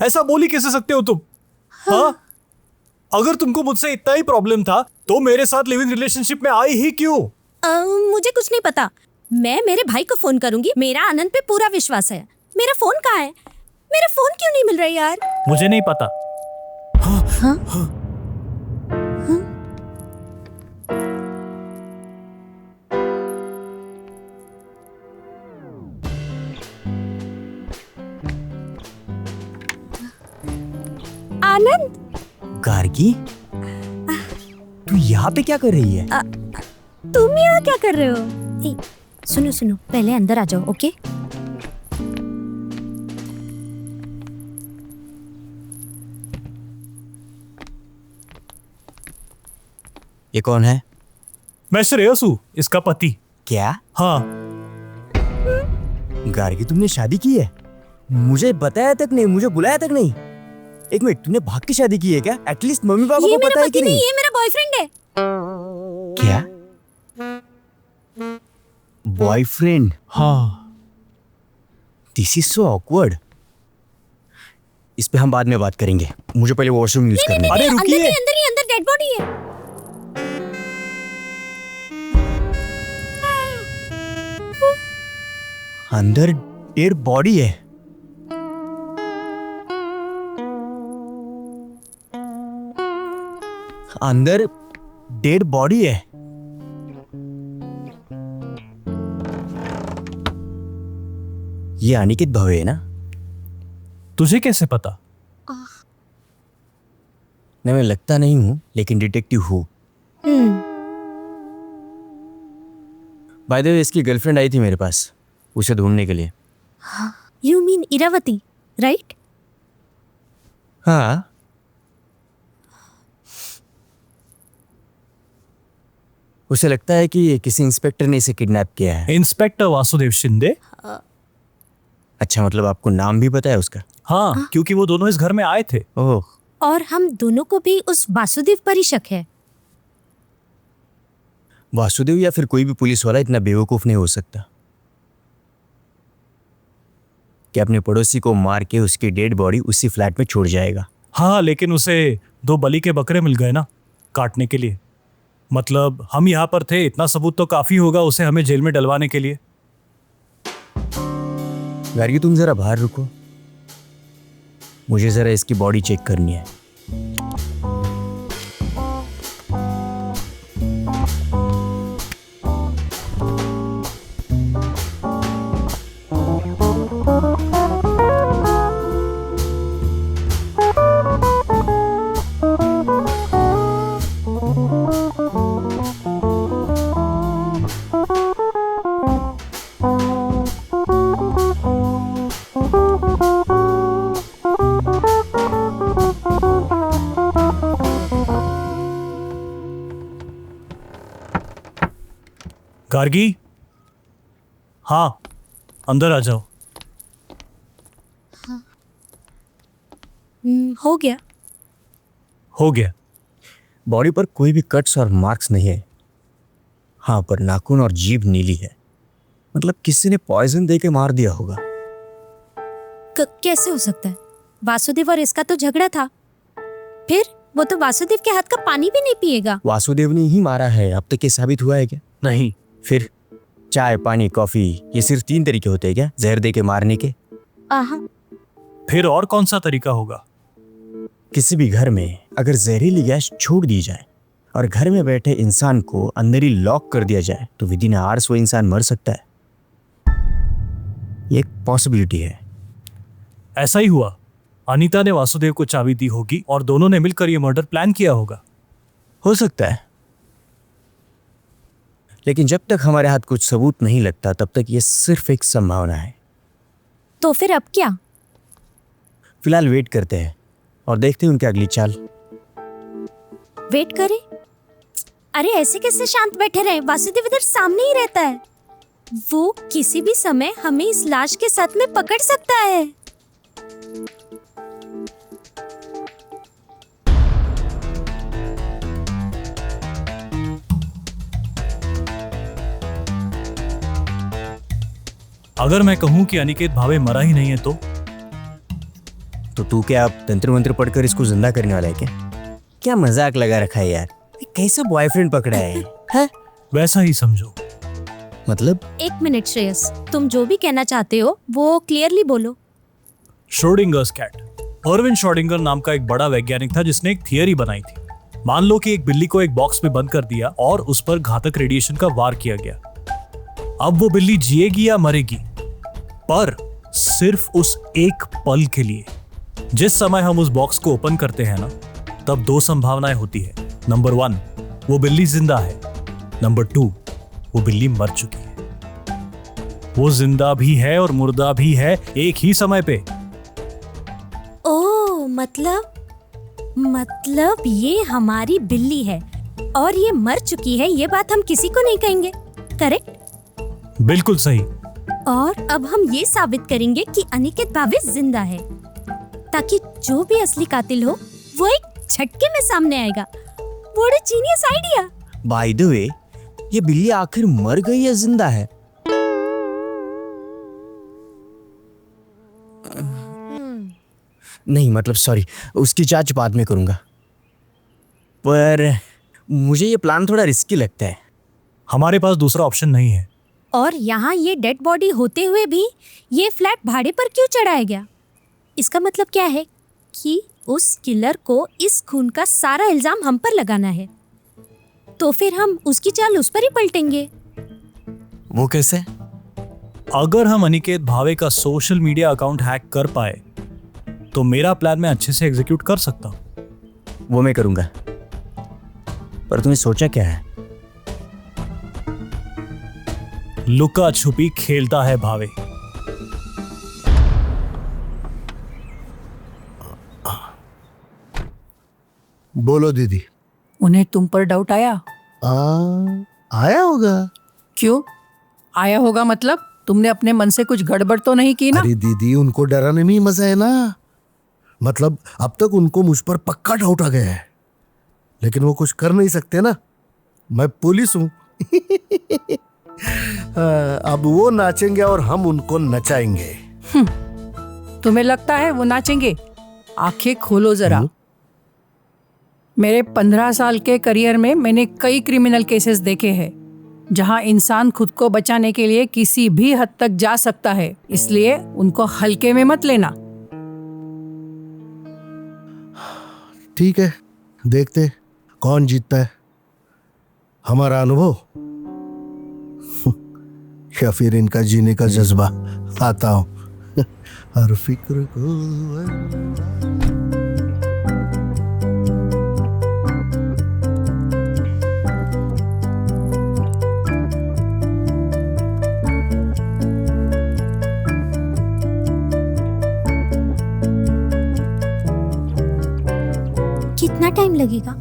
ऐसा बोल ही कैसे सकते हो तुम? हाँ, अगर तुमको मुझसे इतना ही प्रॉब्लम था तो मेरे साथ लिव इन रिलेशनशिप में आई ही क्यों? मुझे कुछ नहीं पता। मैं मेरे भाई को फोन करूंगी। मेरा आनंद पे पूरा विश्वास है। मेरा फोन कहाँ है? मेरा फोन क्यों नहीं मिल रहा यार? मुझे नहीं पता। आनंद, गार्गी, तू यहाँ पे क्या कर रही है? तुम यहाँ क्या कर रहे हो? सुनो सुनो, पहले अंदर आ जाओ। ओके। ये कौन है? मैं श्रेयस हूँ, इसका पति। क्या? हाँ। गार्गी, तुमने शादी की है? मुझे बताया तक नहीं, मुझे बुलाया तक नहीं। एक मिनट, तुमने भाग की शादी की है क्या? एटलीस्ट मम्मी पापा ये को मेरा पता है पति कि नहीं, नहीं? ये मेरा बॉयफ्रेंड है। क्या? बॉयफ्रेंड? हाँ। This is so awkward. इस पे हम बाद में बात करेंगे, मुझे पहले वॉशरूम यूज करना है। अरे अंदर रुकिए। नहीं, अंदर नहीं, अंदर डेड बॉडी है। अंदर डेड बॉडी है? अंदर डेड बॉडी है? ये अनिकेत भवे है ना? तुझे कैसे पता? नहीं, मैं लगता नहीं हूं, लेकिन डिटेक्टिव हूं। बाय द वे, इसकी गर्लफ्रेंड आई थी मेरे पास उसे ढूंढने के लिए। You mean Iravati, right? हाँ। उसे लगता है कि किसी इंस्पेक्टर ने इसे किडनैप किया है। इंस्पेक्टर वासुदेव शिंदे? अच्छा, मतलब आपको नाम भी पता है उसका? हाँ, क्योंकि वो दोनों इस घर में आए थे। ओह, और हम दोनों को भी उस वासुदेव पर ही शक है। वासुदेव या फिर कोई भी पुलिस वाला इतना बेवकूफ नहीं हो सकता कि अपने पड़ोसी को मार के उसकी डेड बॉडी उसी फ्लैट में छोड़ जाएगा। हाँ, लेकिन उसे 2 बलि के बकरे मिल गए ना काटने के लिए। मतलब हम यहाँ पर थे, इतना सबूत तो काफी होगा उसे हमें जेल में डलवाने के लिए। गार्गी, तुम जरा बाहर रुको, मुझे जरा इसकी बॉडी चेक करनी है। गार्गी, हाँ, अंदर आ जाओ। हो गया। हो गया। बॉडी पर कोई भी कट्स और मार्क्स नहीं है। हाँ, पर नाखून और जीभ नीली है। मतलब किसी ने पॉइजन दे के मार दिया होगा। कैसे हो सकता है? वासुदेव और इसका तो झगड़ा था। फिर वो तो वासुदेव के हाथ का पानी भी नहीं पिएगा। वासुदेव ने ही मारा है, अब तक ये साबित हुआ है क्या? नहीं। फिर चाय, पानी, कॉफी, ये सिर्फ 3 तरीके होते हैं क्या जहर दे के मारने के? आहा। फिर और कौन सा तरीका होगा? किसी भी घर में अगर जहरीली गैस छोड़ दी जाए और घर में बैठे इंसान को अंदर ही लॉक कर दिया जाए तो विदिन आवर्स वो इंसान मर सकता है। ये एक पॉसिबिलिटी है। ऐसा ही हुआ। अनीता ने वासुदेव को चाबी दी होगी और दोनों ने मिलकर ये मर्डर प्लान किया होगा। हो सकता है, लेकिन जब तक हमारे हाथ कुछ सबूत नहीं लगता तब तक ये सिर्फ एक संभावना है। तो फिर अब क्या? फिलहाल वेट करते हैं और देखते हैं उनकी अगली चाल। वेट करें? अरे ऐसे कैसे शांत बैठे रहे? वासुदेव इधर सामने ही रहता है। वो किसी भी समय हमें इस लाश के साथ में पकड़ सकता है। अगर मैं कहूं कि अनिकेत भावे मरा ही नहीं है तो तू क्या आप तंत्र मंत्र पढ़कर इसको जिंदा करने वाला है क्या? क्या मजाक लगा रखा है यार? कैसा बॉयफ्रेंड पकड़ा है? वैसा ही समझो। मतलब? एक मिनट श्रेयस, तुम जो भी कहना चाहते हो वो क्लियरली बोलो। Schrödinger's cat. अर्विन श्रोडिंगर नाम का एक बड़ा वैज्ञानिक था जिसने एक थियरी बनाई थी। मान लो कि एक बिल्ली को एक बॉक्स में बंद कर दिया और उस पर घातक रेडिएशन का वार किया गया। अब वो बिल्ली जिएगी या मरेगी, पर सिर्फ उस एक पल के लिए। जिस समय हम उस बॉक्स को ओपन करते हैं ना, तब 2 संभावनाएं होती है। नंबर 1, वो बिल्ली जिंदा है। नंबर 2, वो बिल्ली मर चुकी है। वो जिंदा भी है और मुर्दा भी है एक ही समय पे। ओह, मतलब ये हमारी बिल्ली है और ये मर चुकी है, ये बात हम किसी को नहीं कहेंगे, करेक्ट? बिल्कुल सही। और अब हम ये साबित करेंगे कि अनिकेत भावे जिंदा है, ताकि जो भी असली कातिल हो वो एक झटके में सामने आएगा। What a genius idea. Bye the वे, ये बिल्ली आखिर मर गई या जिंदा है? नहीं मतलब सॉरी, उसकी जांच बाद में करूंगा। पर मुझे ये प्लान थोड़ा रिस्की लगता है। हमारे पास दूसरा ऑप्शन नहीं है। और यहाँ ये डेड बॉडी होते हुए भी ये फ्लैट भाड़े पर क्यों चढ़ाया गया? इसका मतलब क्या है कि उस किलर को इस खून का सारा इल्जाम हम पर लगाना है, तो फिर हम उसकी चाल उस पर ही पलटेंगे। वो कैसे? अगर हम अनिकेत भावे का सोशल मीडिया अकाउंट हैक कर पाए तो मेरा प्लान मैं अच्छे से एग्जीक्यूट कर सकता हूँ। वो मैं करूंगा। पर तुमने सोचा क्या है? लुका छुपी खेलता है भावे। बोलो दीदी। उन्हें तुम पर डाउट आया? आया होगा। क्यों आया होगा? मतलब तुमने अपने मन से कुछ गड़बड़ तो नहीं की ना? अरे दीदी, उनको डराने में ही मजा है ना। मतलब अब तक उनको मुझ पर पक्का डाउट आ गया है, लेकिन वो कुछ कर नहीं सकते ना, मैं पुलिस हूं। अब वो नाचेंगे और हम उनको नचाएंगे। तुम्हें लगता है वो नाचेंगे? आंखें खोलो जरा। मेरे 15 साल के करियर में मैंने कई क्रिमिनल केसेस देखे हैं जहां इंसान खुद को बचाने के लिए किसी भी हद तक जा सकता है, इसलिए उनको हल्के में मत लेना। ठीक है, देखते कौन जीतता है, हमारा अनुभव या फिर इनका जीने का जज्बा। आता हूं। हर फिक्र को कितना टाइम लगेगा?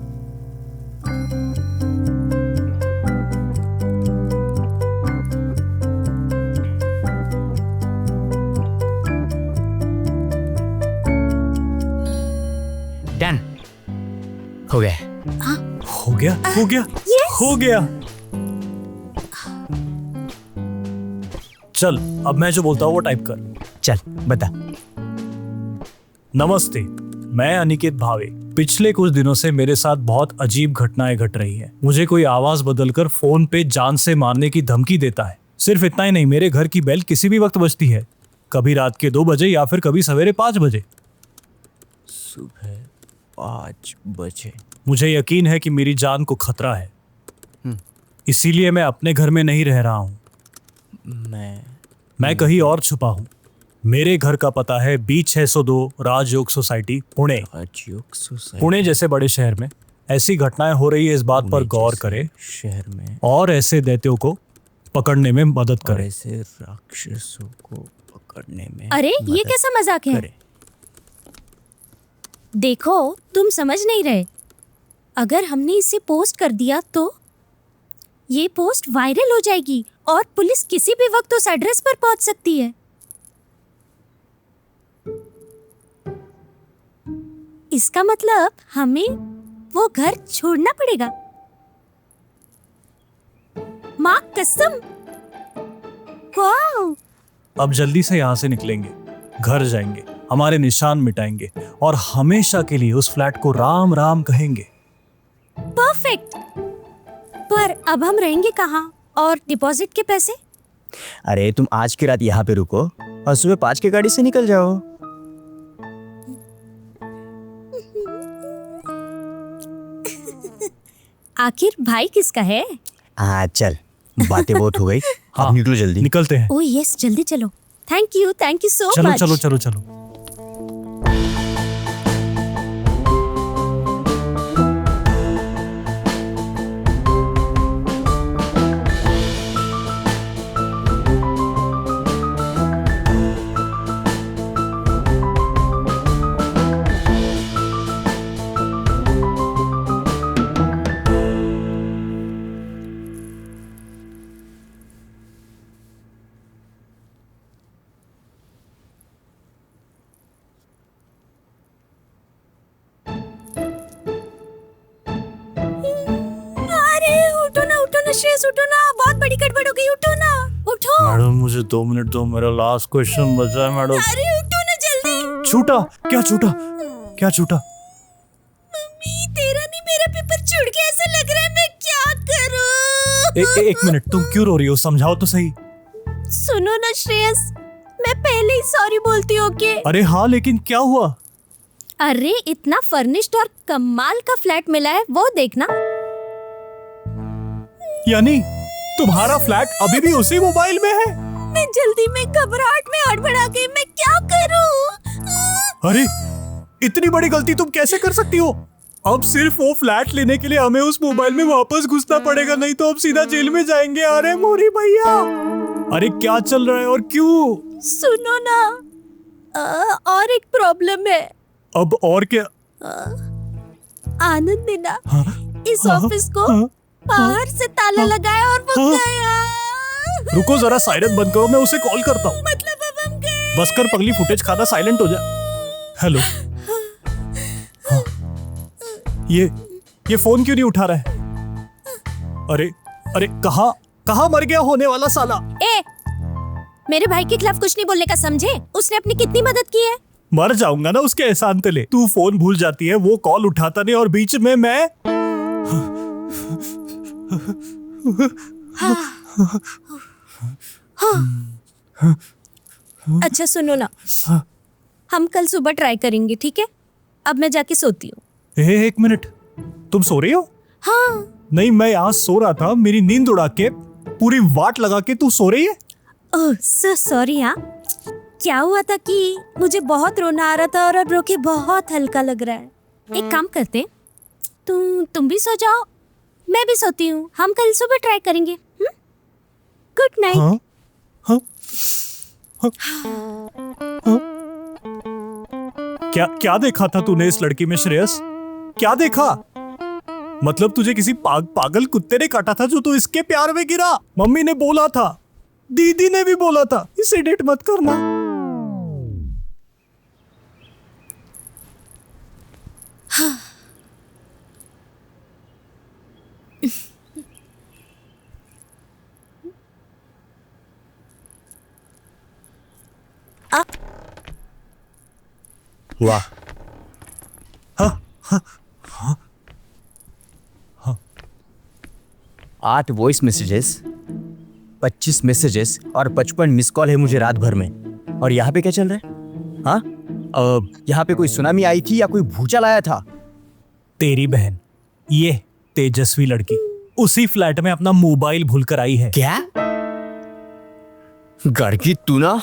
डन हो गया। हो गया, हो गया, Yes! हो गया। चल, अब मैं जो बोलता हूँ वो टाइप कर। चल बता। नमस्ते, मैं अनिकेत भावे। पिछले कुछ दिनों से मेरे साथ बहुत अजीब घटनाएं घट रही हैं। मुझे कोई आवाज बदलकर फोन पे जान से मारने की धमकी देता है। सिर्फ इतना ही नहीं, मेरे घर की बेल किसी भी वक्त बजती है, कभी रात के 2 बजे या फिर कभी सवेरे 5 बजे। सुबह 5 बजे। मुझे यकीन है कि मेरी जान को खतरा है, इसीलिए मैं अपने घर में नहीं रह रहा हूँ। मैं कहीं और छुपा हूँ। मेरे घर का पता है B602 राजयोग सोसाइटी, पुणे। पुणे जैसे बड़े शहर में ऐसी घटनाएं हो रही है, इस बात पर गौर करे शहर में और ऐसे दैत्यों को पकड़ने में मदद करे। ऐसे राक्षसों को पकड़ने में अरे ये कैसा मजाक है? देखो, तुम समझ नहीं रहे। अगर हमने इसे पोस्ट कर दिया तो ये पोस्ट वायरल हो जाएगी और पुलिस किसी भी वक्त उस एड्रेस पर पहुंच सकती है। इसका मतलब हमें वो घर छोड़ना पड़ेगा। माँ कसम। वाओ! अब जल्दी से यहाँ से निकलेंगे, घर जाएंगे, हमारे निशान मिटाएंगे और हमेशा के लिए उस फ्लैट को राम राम कहेंगे। परफेक्ट। पर अब हम रहेंगे कहाँ और डिपॉजिट के पैसे? अरे तुम आज की रात यहाँ पे रुको और सुबह 5 की गाड़ी से निकल जाओ। आखिर भाई किसका है? हाँ चल, बातें बहुत हो गई। हाँ, अब निकलो जल्दी। निकलते हैं। ओह यस, जल्दी चलो। थैंक यू सो चलो मच। चलो चलो चलो। श्रेयस उठो ना, बहुत बड़ी गड़बड़ हो गई, उठो ना, उठो। मैडम मुझे 2 मिनट दो, मेरा लास्ट क्वेश्चन बचा है मैडम। अरे उठो ना जल्दी। छूटा? क्या छूटा? क्या छूटा? मम्मी तेरा नहीं मेरा पेपर छूट गया, ऐसा लग रहा है, मैं क्या करूं? एक मिनट, तुम क्यों रो रही हो? समझाओ तो सही। सुनो ना श्रेयस, मैं पहले ही सॉरी बोलती हूँ कि अरे हाँ, लेकिन क्या हुआ? अरे इतना फर्निश्ड और कमाल का फ्लैट मिला है, वो देखना। यानी तुम्हारा फ्लैट अभी भी उसी मोबाइल में है? मैं जल्दी में घबराहट में हड़बड़ा गई, मैं क्या करूं? अरे इतनी बड़ी गलती तुम कैसे कर सकती हो? अब सिर्फ वो फ्लैट लेने के लिए हमें उस मोबाइल में वापस घुसना पड़ेगा, नहीं तो अब सीधा जेल में जाएंगे। अरे मोरी भैया, अरे क्या चल रहा है और क्यों? सुनो ना, और एक प्रॉब्लम है। अब और क्या? आनंद ने ना हाँ, इस हाँ, ऑफिस को हाँ, बाहर से ताला लगाया और वो हाँ। गया। रुको जरा, साइलेंट बंद करो, मैं उसे कॉल करता हूँ। मतलब अब हम गए। बस कर पगली, फुटेज खाना, साइलेंट हो जा। हेलो। हाँ, ये फोन क्यों नहीं उठा रहा है? अरे अरे कहाँ मर गया होने वाला साला? ए, मेरे भाई के खिलाफ कुछ नहीं बोलने का, समझे? उसने अपनी कितनी मदद की है। मर जाऊंगा ना उसके एहसान तले। तू फोन भूल जाती है, वो कॉल उठाता नहीं, और बीच में मैं। अच्छा सुनो ना, हम कल सुबह ट्राई करेंगे, ठीक है? अब मैं जाके सोती हूँ। एक मिनट, तुम सो रही हो? हाँ। नहीं, मैं यहाँ सो रहा था, मेरी नींद उड़ा के पूरी वाट लगा के तू सो रही है? ओह सो सॉरी। हाँ, क्या हुआ था कि मुझे बहुत रोना आ रहा था और अब रो के बहुत हल्का लग रहा है। एक काम करते, तुम भी सो जाओ, मैं भी सोती हूँ, हम कल सुबह ट्राई करेंगे। Good night. हाँ? हाँ? हाँ? हाँ? क्या देखा था तूने इस लड़की में श्रेयस? क्या देखा? मतलब तुझे किसी पागल कुत्ते ने काटा था जो तू इसके प्यार में गिरा? मम्मी ने बोला था, दीदी ने भी बोला था, इसे डेट मत करना। हाँ। वाह, हाँ, हाँ, हाँ, हाँ। 8 वॉइस मैसेजेस, 25 मैसेजेस और 55 मिस कॉल है मुझे रात भर में। और यहाँ पे क्या चल रहा है? हाँ, यहाँ पे कोई सुनामी आई थी या कोई भूचाल आया था? तेरी बहन, ये तेजस्वी लड़की, उसी फ्लैट में अपना मोबाइल भूल कर आई है। क्या? गर्गी, तू ना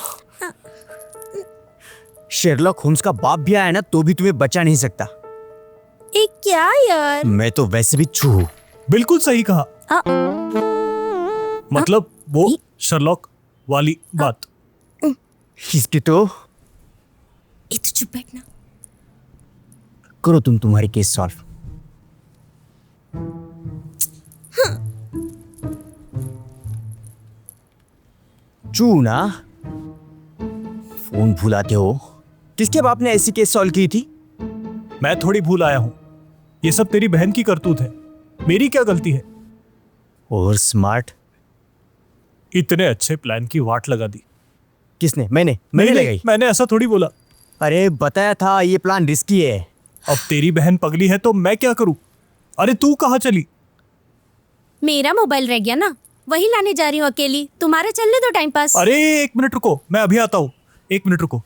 शेरलॉक होम्स का बाप भी आया ना तो भी तुम्हें बचा नहीं सकता। ए क्या यार? मैं तो वैसे भी छू हूं। बिल्कुल सही कहा। मतलब वो शर्लॉक वाली बात। इसकी तो ए तू चुप बैठना। करो तुम तुम्हारी केस सॉल्व। चू ना, फोन भुलाते हो। किसके बाप ने ऐसी केस सॉल्व की थी? मैं थोड़ी भूल आया हूं, ये सब तेरी बहन की करतूत है, मेरी क्या गलती है? और स्मार्ट। इतने अच्छे प्लान की वाट लगा दी। किसने? मैंने नहीं, लगाई। मैंने ऐसा थोड़ी बोला। अरे बताया था ये प्लान रिस्की है। अब तेरी बहन पगली है तो मैं क्या करूं? अरे तू कहाँ चली? मेरा मोबाइल रह गया ना, वही लाने जा रही हूँ अकेली। तुम्हारा चलने दो टाइम पास। अरे 1 मिनट रुको, मैं अभी आता हूँ। 1 मिनट रुको।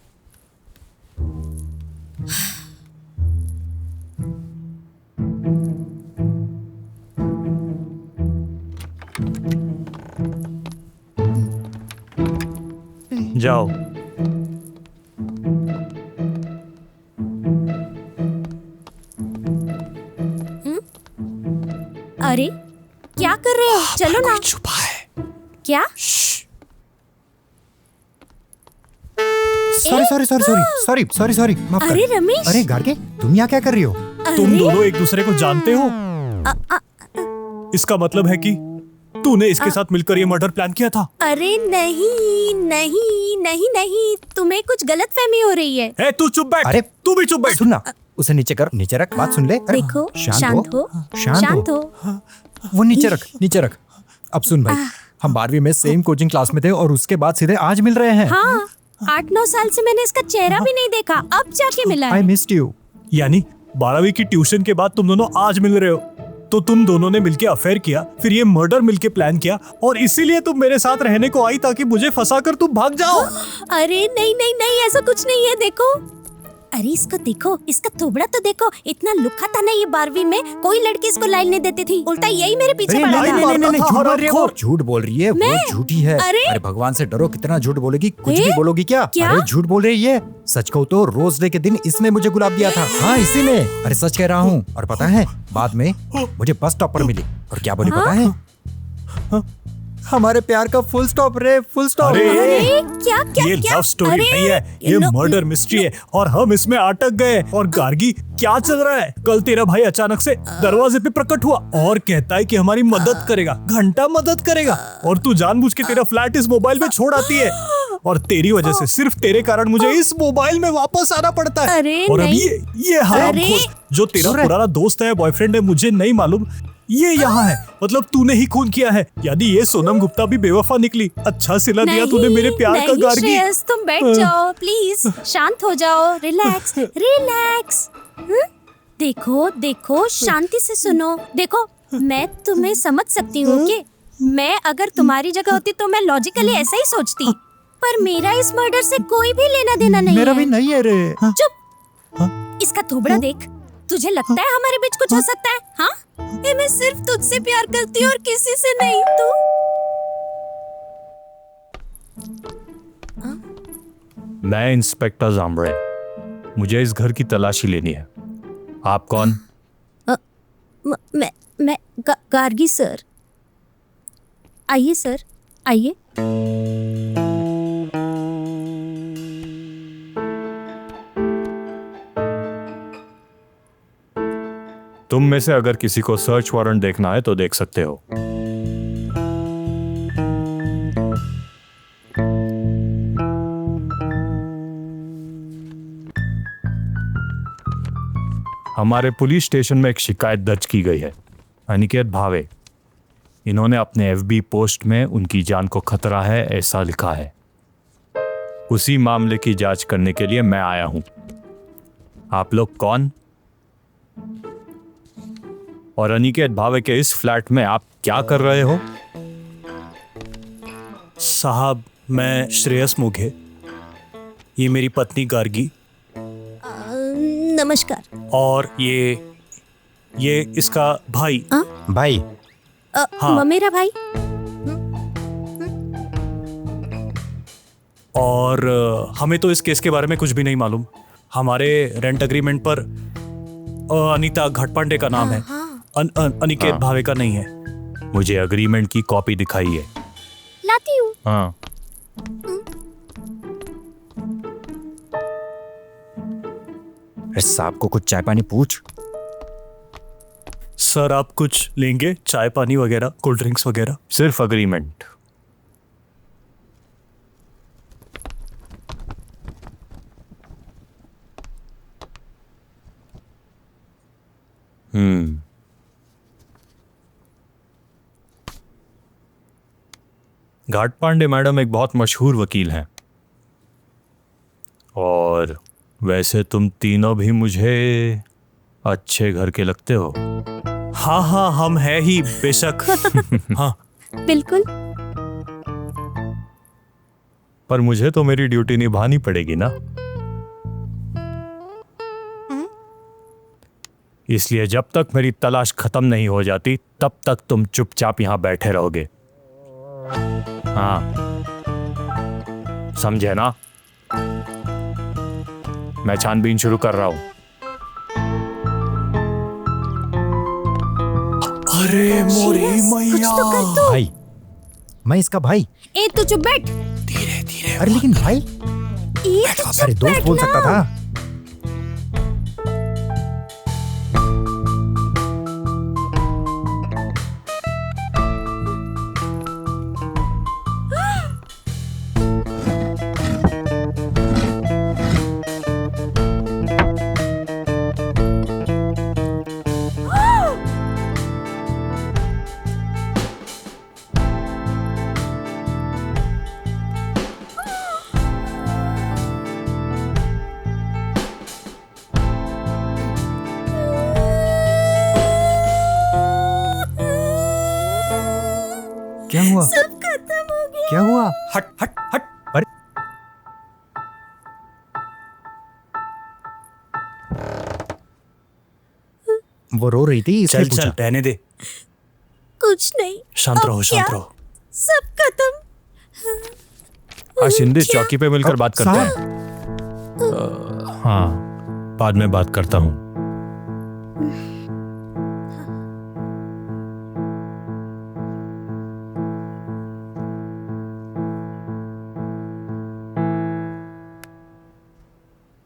जाओ। अरे क्या कर रहे हो? चलो ना। छुपा है। क्या? सॉरी माफ कर। अरे रमेश। अरे गार्गे, तुम यहाँ क्या कर रही हो? तुम अरे? दोनों एक दूसरे को जानते हो? इसका मतलब है कि तूने इसके साथ मिलकर ये मर्डर प्लान किया था? अरे नहीं नहीं नहीं नहीं, तुम्हें कुछ गलतफहमी हो रही है। ए, तू चुप बैठ। अरे, तू भी चुप बैठ। सुन ना, उसे नीचे कर, नीचे रख, बात सुन ले। अरे, देखो, शांत शांत हो, शांत शांत हो। हो। वो नीचे रख, नीचे रख। अब सुन भाई, हम 12वीं में सेम कोचिंग क्लास में थे और उसके बाद सीधे आज मिल रहे हैं। हाँ 8-9 साल से मैंने इसका चेहरा भी नहीं देखा, अब जाके मिला आई है। Missed you. यानी 12वीं की ट्यूशन के बाद तुम दोनों आज मिल रहे हो? तो तुम दोनों ने मिलके अफेयर किया, फिर ये मर्डर मिलके प्लान किया और इसीलिए तुम मेरे साथ रहने को आई ताकि मुझे फंसा कर तुम भाग जाओ। अरे नहीं नहीं नहीं, ऐसा कुछ नहीं है। देखो, अरे इसको देखो, इसका थोबड़ा तो देखो, इतना लुका था ना ये 12वीं में, कोई लड़की इसको लाइन नहीं देती थी, उल्टा यही मेरे पीछे पड़ा था। झूठ बोल रही है वो, झूठ बोल रही है वो, मैं? झूठी है। अरे? अरे भगवान से डरो, कितना झूठ बोलेगी, कुछ भी बोलोगी क्या? क्या? अरे झूठ बोल रही है। सच कहूँ तो रोज डे के दिन इसने मुझे गुलाब दिया था। हाँ इसी ने। अरे सच कह रहा हूँ। और पता है बाद में मुझे बस स्टॉप पर मिली और क्या बोली पता है? हमारे प्यार का फुल स्टॉप रे, फुल स्टॉप। अरे क्या क्या ये क्या? लव स्टोरी अरे, नहीं है, ये मर्डर मिस्ट्री है और हम इसमें अटक गए। और गार्गी क्या चल रहा है? कल तेरा भाई अचानक से दरवाजे पे प्रकट हुआ और कहता है कि हमारी मदद करेगा, घंटा मदद करेगा, और तू जानबूझ के तेरा फ्लैट इस मोबाइल में छोड़ आती है और तेरी वजह से, सिर्फ तेरे कारण मुझे इस मोबाइल में वापस आना पड़ता है। अरे और अब नहीं। ये हरामखोर जो तेरा पुराना दोस्त है, बॉयफ्रेंड है, मुझे नहीं मालूम, ये यहाँ है। मतलब तूने ही खून किया है। यदि ये सोनम गुप्ता भी बेवफा निकली। अच्छा सिला दिया तूने मेरे प्यार का नहीं, गार्गी। श्रेयस, तुम बैठ जाओ प्लीज, शांत हो जाओ, रिलैक्स रिलैक्स। देखो देखो, शांति से सुनो। देखो, मैं तुम्हें समझ सकती हूँ कि मैं अगर तुम्हारी जगह होती तो मैं लॉजिकली ऐसा ही सोचती, पर मेरा इस मर्डर से कोई भी लेना देना नहीं मेरा है। भी नहीं है रे। चुप, इसका थोबड़ा देख। तुझे लगता है हमारे बीच कुछ हो सकता है? हाँ, ये मैं सिर्फ तुझसे प्यार करती हूँ और किसी से नहीं। तू मैं इंस्पेक्टर जामरे, मुझे इस घर की तलाशी लेनी है। आप कौन? मैं गार्गी सर। आइए सर, आइए। तुम में से अगर किसी को सर्च वारंट देखना है तो देख सकते हो। हमारे पुलिस स्टेशन में एक शिकायत दर्ज की गई है। अनिकेत भावे, इन्होंने अपने एफबी पोस्ट में उनकी जान को खतरा है ऐसा लिखा है। उसी मामले की जांच करने के लिए मैं आया हूं। आप लोग कौन? और अनिकेत भावे के इस फ्लैट में आप क्या कर रहे हो? साहब, मैं श्रेयस मुघे, ये मेरी पत्नी गार्गी, नमस्कार। और ये इसका भाई। भाई हाँ। मेरा भाई। और हमें तो इस केस के बारे में कुछ भी नहीं मालूम। हमारे रेंट एग्रीमेंट पर अनीता घाटपांडे का नाम है, अनिकेत भावे का नहीं है। मुझे एग्रीमेंट की कॉपी दिखाई है। लाती हूँ। हाँ। अरे साहब को कुछ चाय पानी पूछ। सर, आप कुछ लेंगे? चाय पानी वगैरह, कोल्ड ड्रिंक्स वगैरह? सिर्फ एग्रीमेंट। घाटपांडे मैडम एक बहुत मशहूर वकील हैं, और वैसे तुम तीनों भी मुझे अच्छे घर के लगते हो। हाँ हाँ, हम हैं ही बेशक। हाँ, बिल्कुल। पर मुझे तो मेरी ड्यूटी निभानी पड़ेगी ना, इसलिए जब तक मेरी तलाश खत्म नहीं हो जाती तब तक तुम चुपचाप यहां बैठे रहोगे। हाँ, समझे ना? मैं छानबीन शुरू कर रहा हूं। अरे मोरी मैया! कुछ तो कर तू। भाई, मैं इसका भाई। ए तू चुप बैठ। धीरे धीरे। अरे लेकिन भाई, ए तू अरे चुप दोस्त बैठ बोल ना। सकता था। क्या हुआ? सब खत्म हो गया। क्या हुआ? हट हट हट। अरे वो रो रही थी, इसलिए चल चल पूछा। रहने दे, कुछ नहीं। शांत अब रहो क्या? शांत रहो। सब खत्म। आज शिंदे क्या? चौकी पे मिलकर बात करते हैं। हाँ, बाद में बात करता हूँ।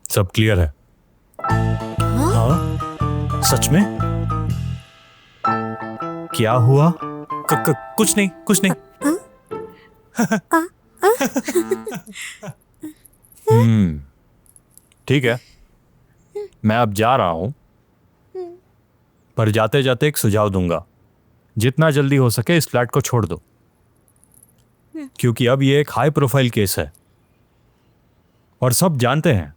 सब क्लियर है? हाँ, सच में? क्या हुआ? कुछ नहीं, कुछ नहीं। ठीक है, मैं अब जा रहा हूं, पर जाते जाते एक सुझाव दूंगा। जितना जल्दी हो सके इस फ्लैट को छोड़ दो, क्योंकि अब ये एक हाई प्रोफाइल केस है और सब जानते हैं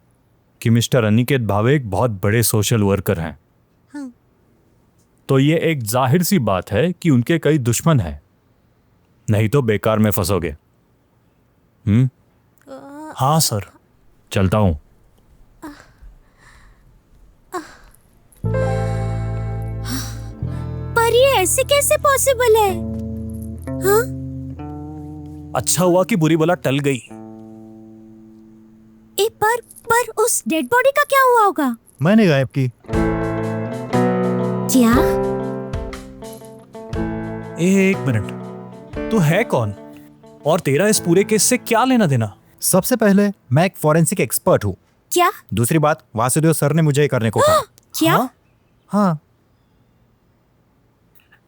कि मिस्टर अनिकेत भावे एक बहुत बड़े सोशल वर्कर हैं। तो ये एक जाहिर सी बात है कि उनके कई दुश्मन हैं, नहीं तो बेकार में फंसोगे। हाँ सर, चलता हूं। पर ये ऐसे कैसे पॉसिबल है? हाँ? अच्छा हुआ कि बुरी बला टल गई। पर उस डेड बॉडी का क्या हुआ होगा? मैंने गायब की। क्या? एक मिनट, तू है कौन और तेरा इस पूरे केस से क्या लेना देना? सबसे पहले मैं एक फॉरेंसिक एक्सपर्ट हूँ। क्या? दूसरी बात, वासुदेव सर ने मुझे ये करने को कहा। क्या? हाँ? हाँ,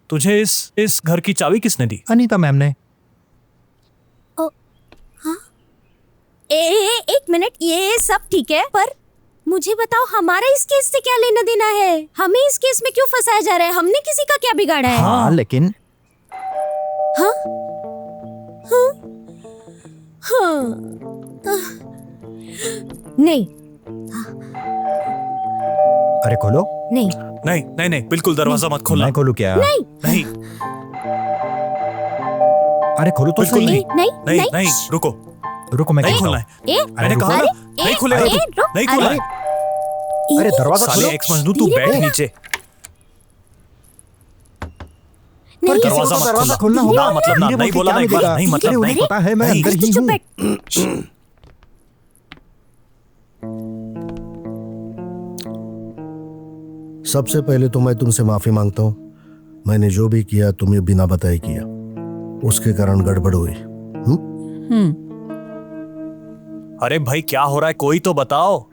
तुझे इस घर की चाबी किसने दी? अनीता मैम ने। एक मिनट, ये सब ठीक है, पर मुझे बताओ हमारा इस केस से क्या लेना देना है? हमें इस केस में क्यों फंसाया जा रहा है? हमने किसी का क्या बिगाड़ा है? हाँ, लेकिन हाँ? हाँ? हाँ? नहीं। अरे खोलो। नहीं। नहीं नहीं नहीं, बिल्कुल दरवाजा मत खोलना। मैं खोलूं क्या? नहीं। नहीं अरे खोलो तो बिल्कुल सही। नहीं। नहीं। नहीं नहीं, रुको, रुको, मैं नहीं कहता खोलना हूँ। है। ए, मैंने कहा अरे, ना, नहीं खुलेगा अरे, तू। रुक, नहीं खोलना अरे, है। अरे दरवाजा साले खोलो। एक्स मजनू, तू धीरे बैठ बोलो। नीचे। पर नहीं, किसी को दरवाजा तो मत दरवाजा खोलना। खोलना होगा। ना, मतलब ना, धीरे नहीं बोल के बोला क्या ना एक बार, मिलेगा? नहीं, मतलब अरे उन्हें नहीं। पता है मैं नहीं। अंदर ही चुप हूँ। बैठ। सबसे पहले तो मैं तुमसे माफी मांगता हूँ। मैंने जो भी किया तुम्हें बिना बताए किया, उसके कारण गड़बड़ हुई। अरे भाई क्या हो रहा है, कोई तो बताओ।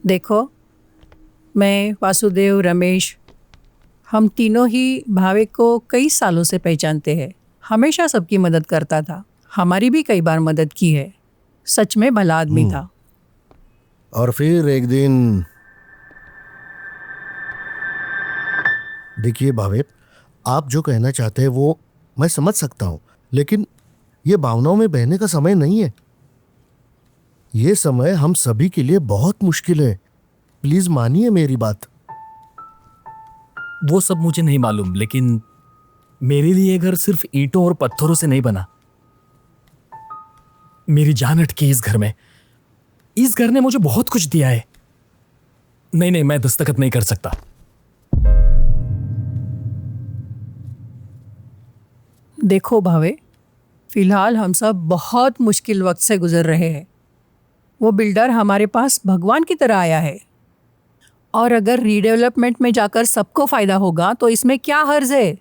देखो, मैं, वासुदेव, रमेश, हम तीनों ही भावे को कई सालों से पहचानते हैं। हमेशा सबकी मदद करता था, हमारी भी कई बार मदद की है। सच में भला आदमी था। और फिर एक दिन, देखिए भावे, आप जो कहना चाहते हैं वो मैं समझ सकता हूं, लेकिन ये भावनाओं में बहने का समय नहीं है। ये समय हम सभी के लिए बहुत मुश्किल है। प्लीज मानिए मेरी बात। वो सब मुझे नहीं मालूम, लेकिन मेरे लिए घर सिर्फ ईंटों और पत्थरों से नहीं बना। मेरी जान अटकी इस घर में। इस घर ने मुझे बहुत कुछ दिया है। नहीं नहीं, मैं दस्तखत नहीं कर सकता। देखो भावे, फिलहाल हम सब बहुत मुश्किल वक्त से गुजर रहे हैं। वो बिल्डर हमारे पास भगवान की तरह आया है, और अगर रीडेवलपमेंट में जाकर सबको फायदा होगा तो इसमें क्या हर्ज है?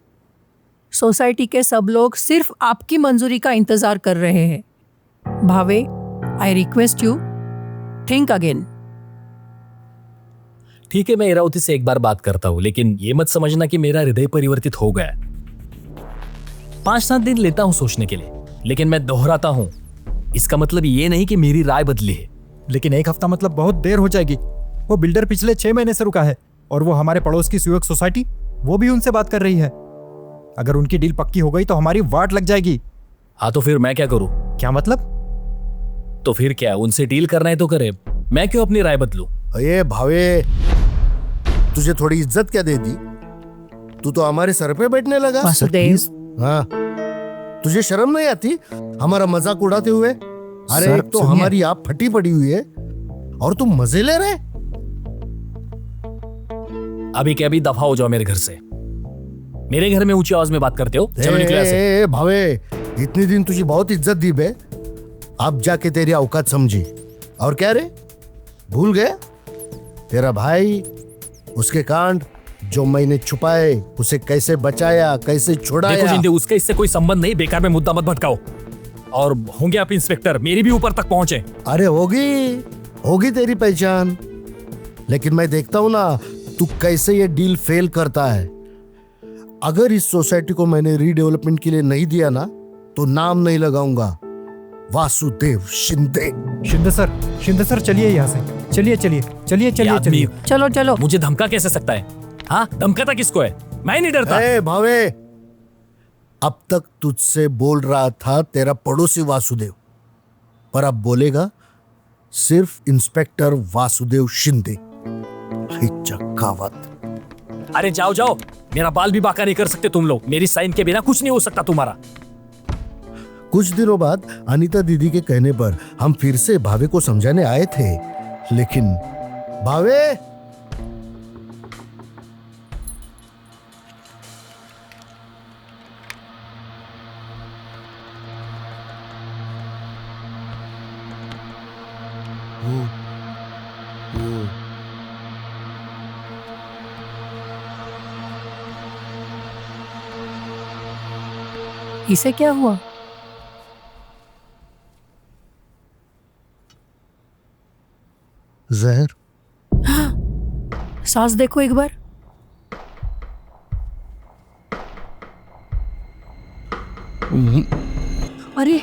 सोसाइटी के सब लोग सिर्फ आपकी मंजूरी का इंतजार कर रहे हैं। भावे, I request you, think again. ठीक है, मैं इरावती से एक बार बात करता हूं, लेकिन ये मत समझना कि मेरा हृदय परिवर्तित हो गया। 5-7 दिन लेता हूं सोचने के लिए, लेकिन मैं दोहराता हूं, इसका मतलब ये नहीं कि मेरी राय बदली है। लेकिन एक हफ्ता मतलब बहुत देर हो जाएगी। वो बिल्डर पिछले 6 महीने से रुका है, और वो हमारे पड़ोस की सुयोग सोसाइटी, वो भी उनसे बात कर रही है। अगर उनकी डील पक्की हो गई तो हमारी वाट लग जाएगी। हाँ, तो फिर मैं क्या करूं? क्या मतलब? तो फिर क्या, उनसे डील करना है तो करे। मैं क्यों अपनी राय बदलूं? अरे भावे, तुझे थोड़ी इज्जत क्या दे दी? तू तो हमारे सर पे बैठने लगा। वासुदेव, हाँ, तुझे शर्म नहीं आती हमारा मजाक उड़ाते हुए? अरे सर, एक तो सुनिए। हमारी आप फटी पड़ी हुई है और तुम मजे ले रहे। अभी के अभी दफा हो जाओ मेरे घर से। मेरे घर में ऊंची आवाज में बात करते हो? चलो निकलो यहाँ से। ए, भावे, इतनी दिन तुझे बहुत इज्जत दी बे, अब जाके तेरी औकात समझी। और क्या रे, भूल गए तेरा भाई, उसके कांड जो मैंने छुपाए, उसे कैसे बचाया, कैसे देखो छुड़ाया? जिंदे, उसका इससे कोई संबंध नहीं, बेकार में मुद्दा मत भटकाओ। और होंगे आप इंस्पेक्टर, मेरी भी ऊपर तक पहुंचे। अरे होगी तेरी पहचान, लेकिन मैं देखता हूं ना तू कैसे ये डील फेल करता है। अगर इस सोसाइटी को मैंने रीडेवलपमेंट के लिए नहीं दिया ना, तो नाम नहीं लगाऊंगा, वासुदेव शिंदे। शिंदे सर चलिए यहाँ से, चलिए चलिए चलिए ये चलिए आदमी चलिए। चलो चलो। मुझे धमका कैसे सकता है? हाँ, धमकाता किसको है? मैं नहीं डरता। ए भावे, अब तक तुझसे बोल रहा था तेरा पड़ोसी वासुदेव, पर अब बोलेगा सिर्फ इंस्पेक्टर वासुदेव शिंदे। चक्कावत। अरे जाओ जाओ, मेरा बाल भी बाका नहीं कर सकते तुम लोग। मेरी साइन के बिना कुछ नहीं हो सकता तुम्हारा। कुछ दिनों बाद अनीता दीदी के कहने पर हम फिर से भावे को समझाने आए थे, लेकिन भावे, इसे क्या हुआ? जहर। सांस देखो एक बार। अरे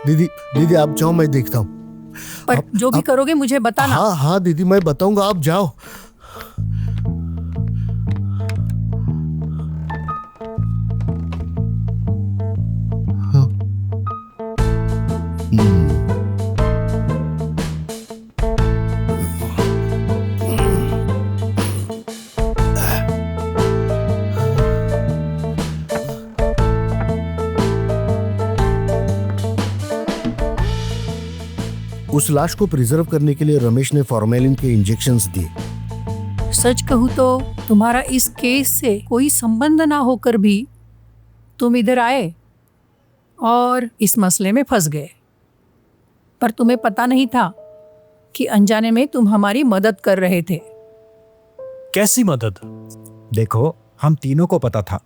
दीदी दीदी आप जाओ, मैं देखता हूँ। पर जो भी करोगे मुझे बताना। हाँ हाँ दीदी, मैं बताऊंगा, आप जाओ। उस लाश को प्रिजर्व करने के लिए रमेश ने फॉर्मेलिन के इंजेक्शंस दिए। सच कहूँ तो तुम्हारा इस केस से कोई संबंध ना होकर भी तुम इधर आए और इस मसले में फंस गए, पर तुम्हें पता नहीं था कि अनजाने में तुम हमारी मदद कर रहे थे। कैसी मदद? देखो, हम तीनों को पता था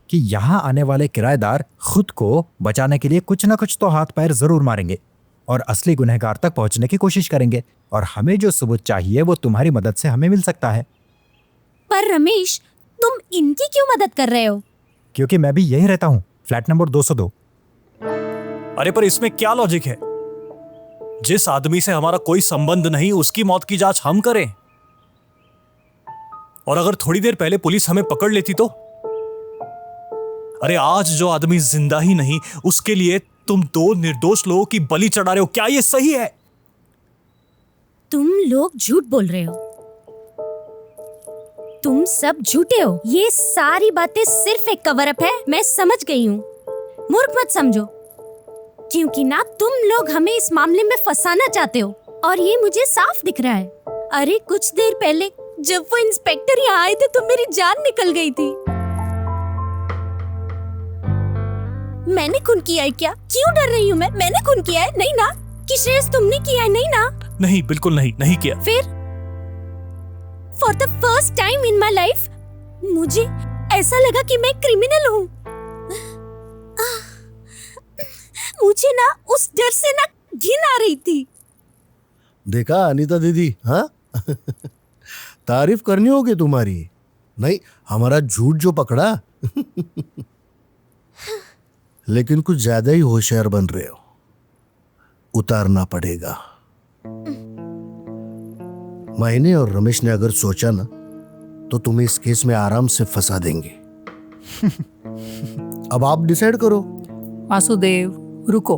कि यहाँ आने वाले किराएदार खुद को बचाने के लिए कुछ ना कुछ तो हाथ पैर जरूर मारेंगे और असली गुनहगार तक पहुंचने की कोशिश करेंगे, और हमें जो सबूत चाहिए वो तुम्हारी मदद से हमें मिल सकता है। पर रमेश, तुम इनकी क्यों मदद कर रहे हो? क्योंकि मैं भी यहीं रहता हूँ, फ्लैट नंबर 202। अरे पर इसमें क्या लॉजिक है? जिस आदमी से हमारा कोई संबंध नहीं, उसकी मौत की जांच हम करें? और अगर थोड़ी देर पहले पुलिस हमें पकड़ लेती तो? अरे आज जो आदमी जिंदा ही नहीं, उसके लिए तुम दो निर्दोष लोगों की बलि चढ़ा रहे हो। क्या ये सही है? तुम लोग झूठ बोल रहे हो। तुम सब झूठे हो। ये सारी बातें सिर्फ एक कवर अप है। मैं समझ गई हूँ। मूर्ख मत समझो, क्योंकि ना तुम लोग हमें इस मामले में फंसाना चाहते हो, और ये मुझे साफ दिख रहा है। अरे कुछ देर पहले जब वो इंस्पेक्टर यहाँ आए थे तो मेरी जान निकल गई थी। मैंने खून किया है क्या? क्यों डर रही हूँ मैं? मैंने खून किया है? नहीं ना? कि श्रेयस तुमने किया है? नहीं ना? नहीं, बिल्कुल नहीं, नहीं किया। फिर for the first time in my life मुझे ऐसा लगा कि मैं क्रिमिनल हूँ। मुझे ना उस डर से ना घिन आ रही थी। देखा अनीता दीदी, हाँ तारीफ करनी होगी तुम्हारी। नहीं, हमारा झूठ जो पकड़ा लेकिन कुछ ज्यादा ही होशियार बन रहे हो, उतारना पड़ेगा। मैंने और रमेश ने अगर सोचा ना, तो तुम्हें इस केस में आराम से फंसा देंगे। अब आप डिसाइड करो। वासुदेव रुको,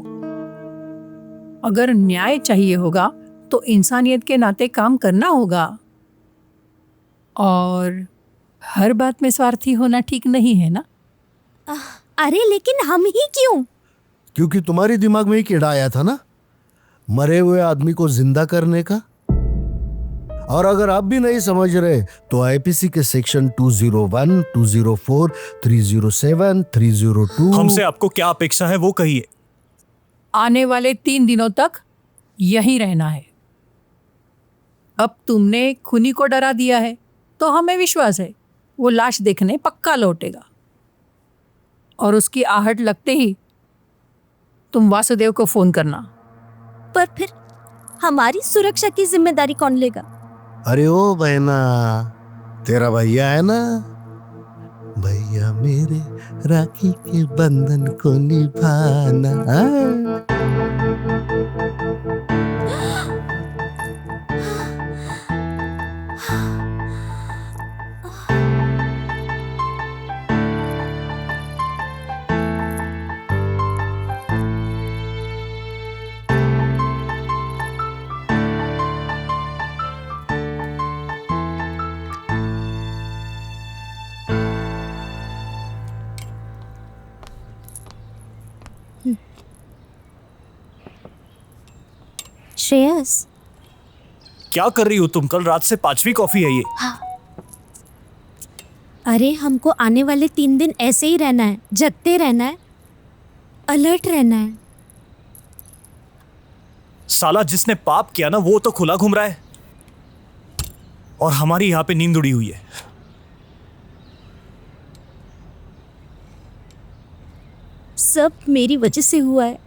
अगर न्याय चाहिए होगा तो इंसानियत के नाते काम करना होगा, और हर बात में स्वार्थी होना ठीक नहीं है ना? अरे लेकिन हम ही क्यों? क्योंकि तुम्हारे दिमाग में ही कीड़ा आया था ना, मरे हुए आदमी को जिंदा करने का। और अगर आप भी नहीं समझ रहे तो आईपीसी के सेक्शन 201, 204, 307, 302। हमसे आपको क्या अपेक्षा है वो कहिए। आने वाले 3 दिनों तक यहीं रहना है। अब तुमने खूनी को डरा दिया है तो हमें विश्वास है वो लाश देखने पक्का लौटेगा। और उसकी आहट लगते ही तुम वासुदेव को फोन करना। पर फिर हमारी सुरक्षा की जिम्मेदारी कौन लेगा? अरे ओ बहना, तेरा भैया है ना, भैया मेरे राखी के बंधन को निभाना। श्रेयस, क्या कर रही हो तुम? कल रात से 5वीं कॉफी है ये। अरे हमको आने वाले 3 दिन ऐसे ही रहना है, जगते रहना है, अलर्ट रहना है। साला जिसने पाप किया ना वो तो खुला घूम रहा है और हमारी यहाँ पे नींद उड़ी हुई है। सब मेरी वजह से हुआ है।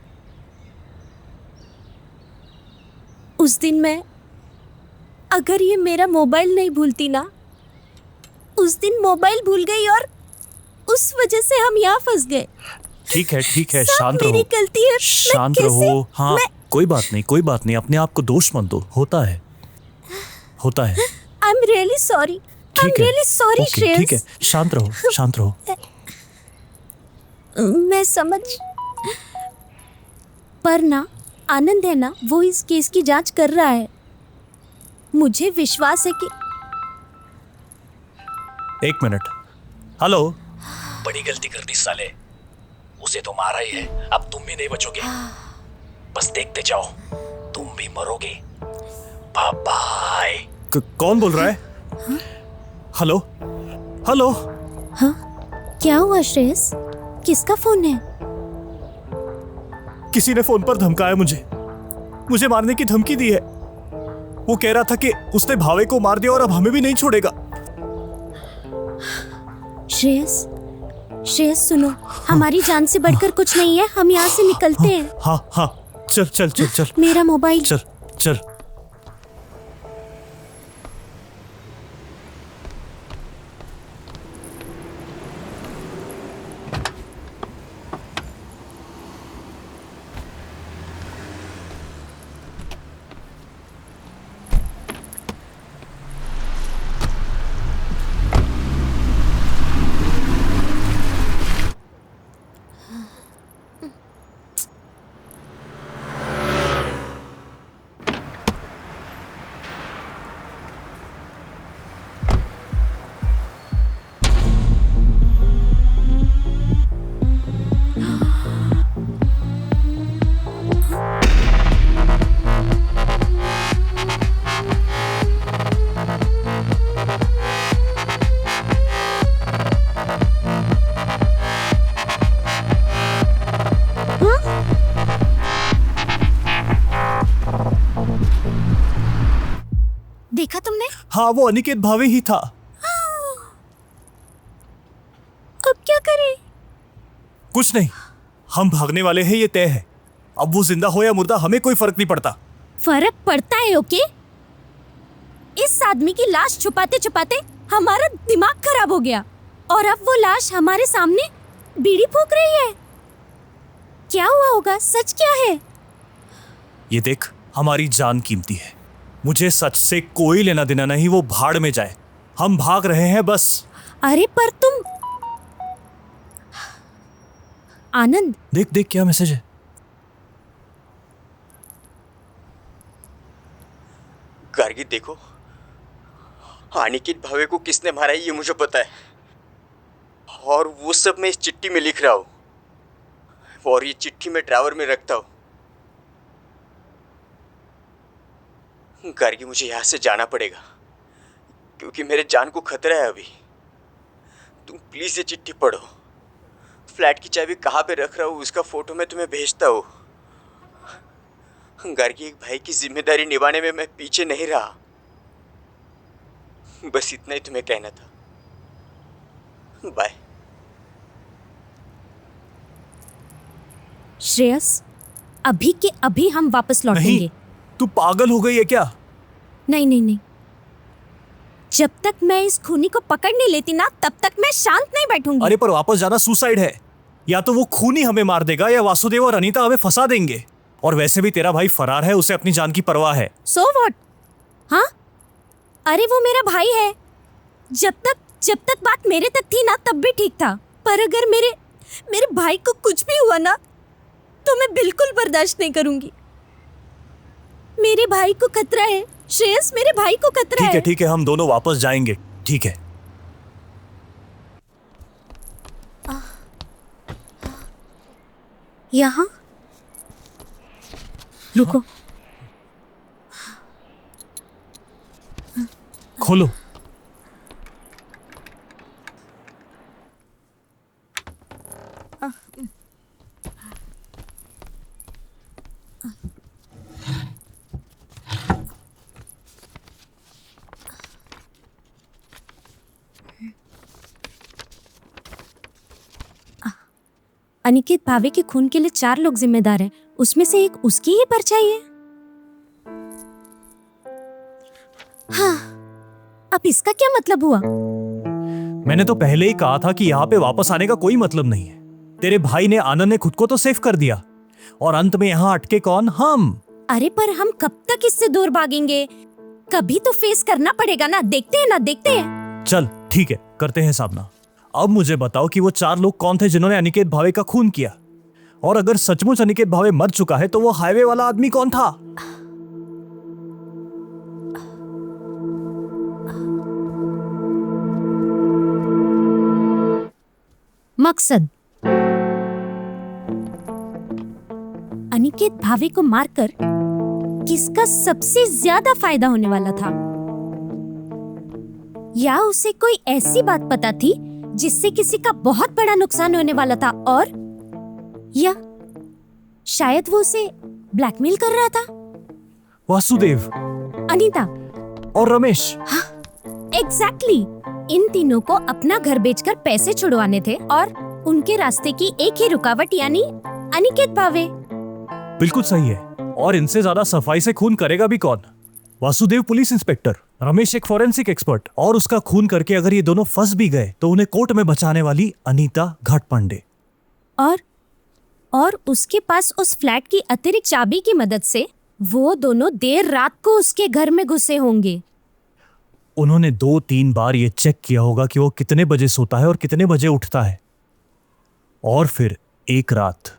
उस दिन मैं अगर ये मेरा मोबाइल नहीं भूलती ना, उस दिन मोबाइल भूल गई और उस वजह से हम यहाँ फंस गए। ठीक है सब शांत मेरी रहो, गलती है। शांत रहो। हाँ, कोई बात नहीं, अपने आप को दोष मत दो। होता है I am really sorry, I am ठीक है, रियली सॉरी ओके, ठीक है, श्रेयस। शांत रहो। मैं समझ, पर ना आनंद है ना, वो इस केस की जांच कर रहा है। मुझे विश्वास है कि। एक मिनट। हेलो। बड़ी गलती कर दी साले, उसे तो मारा ही है, अब तुम भी नहीं बचोगे। बस देखते जाओ, तुम भी मरोगे। बाय। कौन बोल रहा है? हेलो। हाँ, क्या हुआ श्रेयस? किसका फोन है? किसी ने फोन पर धमकाया मुझे मारने की धमकी दी है। वो कह रहा था कि उसने भावे को मार दिया और अब हमें भी नहीं छोड़ेगा। श्रेयस सुनो, हमारी जान से बढ़कर कुछ नहीं है, हम यहाँ से निकलते हैं। हाँ, चल। मेरा मोबाइल। चल। देखा तुमने? हाँ, वो अनिकेत भावे ही था। अब क्या करें? कुछ नहीं, हम भागने वाले हैं, ये तय है। अब वो जिंदा हो या मुर्दा हमें कोई फर्क नहीं पड़ता। फर्क पड़ता है, ओके? इस आदमी की लाश छुपाते छुपाते हमारा दिमाग खराब हो गया और अब वो लाश हमारे सामने बीड़ी फूंक रही है। क्या हुआ होगा? सच क्या है? ये देख, हमारी जान कीमती है, मुझे सच से कोई लेना देना नहीं। वो भाड़ में जाए, हम भाग रहे हैं बस। अरे पर तुम आनंद, देख क्या मैसेज है। गार्गी देखो, अनिकेत भावे को किसने मारा है ये मुझे पता है, और वो सब मैं इस चिट्ठी में लिख रहा हूँ। और ये चिट्ठी मैं ड्रावर में रखता हूँ। गार्गी, मुझे यहाँ से जाना पड़ेगा क्योंकि मेरे जान को खतरा है अभी। तुम प्लीज ये चिट्ठी पढ़ो। फ्लैट की चाबी कहाँ पे रख रहा हूँ उसका फोटो मैं तुम्हें भेजता हूँ। गार्गी, एक भाई की जिम्मेदारी निभाने में मैं पीछे नहीं रहा। बस इतना ही तुम्हें कहना था। बाय। श्रेयस, अभी के अभी हम वापस लौटेंगे। नहीं, तू पागल हो गई है क्या? नहीं नहीं नहीं, जब तक मैं इस खूनी को पकड़ नहीं लेती ना तब तक मैं शांत नहीं बैठूंगी। अरे पर वापस जाना सुसाइड है। या तो वो खूनी हमें मार देगा या वासुदेव और अनीता हमें फंसा देंगे। और वैसे भी तेरा भाई फरार है, उसे अपनी जान की परवाह है। So what? हाँ, अरे वो मेरा भाई है। जब तक बात मेरे तक थी ना तब भी ठीक था, पर अगर मेरे भाई को कुछ भी हुआ ना तो मैं बिल्कुल बर्दाश्त नहीं करूंगी। मेरे भाई को खतरा है श्रेयस, मेरे भाई को खतरा है। ठीक है, हम दोनों वापस जाएंगे। ठीक है। यहाँ रुको। खोलो। अनिकेत भावे के खून के लिए 4 लोग जिम्मेदार हैं, उसमें से एक उसकी ही परछाई है। हाँ, अब इसका क्या मतलब हुआ? मैंने तो पहले ही कहा था कि यहाँ पे वापस आने का कोई मतलब नहीं है। तेरे भाई ने, आनंद ने खुद को तो सेफ कर दिया और अंत में यहाँ अटके कौन? हम। अरे पर हम कब तक इससे दूर भागेंगे? कभी तो फेस करना पड़ेगा ना। देखते हैं। चल ठीक है, करते हैं सामना। अब मुझे बताओ कि वो 4 लोग कौन थे जिन्होंने अनिकेत भावे का खून किया? और अगर सचमुच अनिकेत भावे मर चुका है तो वो हाईवे वाला आदमी कौन था? मकसद, अनिकेत भावे को मारकर किसका सबसे ज्यादा फायदा होने वाला था? या उसे कोई ऐसी बात पता थी जिससे किसी का बहुत बड़ा नुकसान होने वाला था? और या शायद वो उसे ब्लैकमेल कर रहा था? वासुदेव, अनीता और रमेश। हाँ, एग्जैक्टली। इन तीनों को अपना घर बेचकर पैसे छुड़वाने थे और उनके रास्ते की एक ही रुकावट यानी अनिकेत भावे। बिल्कुल सही है। और इनसे ज्यादा सफाई से खून करेगा भी कौन? वासुदेव पुलिस इंस्पेक्टर, रमेश एक फॉरेंसिक एक्सपर्ट, और उसका खून करके अगर ये दोनों फंस भी गए तो उन्हें कोर्ट में बचाने वाली अनीता घाटपांडे। और उसके पास उस फ्लैट की अतिरिक्त चाबी की मदद से वो दोनों देर रात को उसके घर में घुसे होंगे। उन्होंने 2-3 बार ये चेक किया होगा कि वो कितने बजे सोता है और कितने बजे उठता है। और फिर एक रात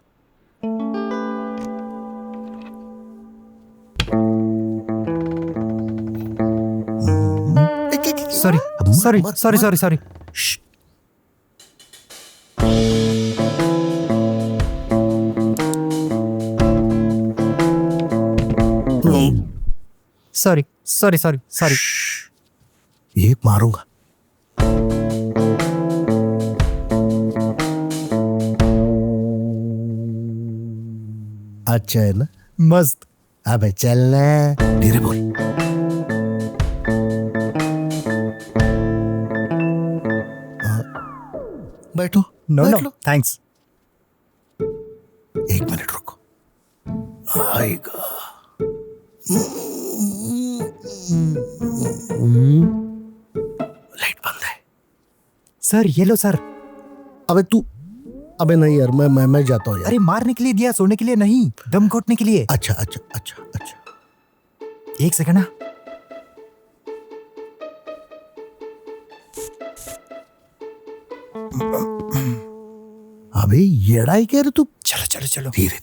सॉरी। सॉरी। एक मारूंगा। अच्छा है ना? मस्त। अबे चलना, धीरे बोल। बैठो। नो, लो। थैंक्स। 1 मिनट रुको। आएगा। लाइट बंद है। सर ये लो सर। अबे नहीं यार, मैं जाता हूँ यार। अरे मारने के लिए दिया, सोने के लिए नहीं, दम घोटने के लिए। अच्छा। 1 सेकंड ना। अबे येड़ा कह रहे तू? चलो। धीरे।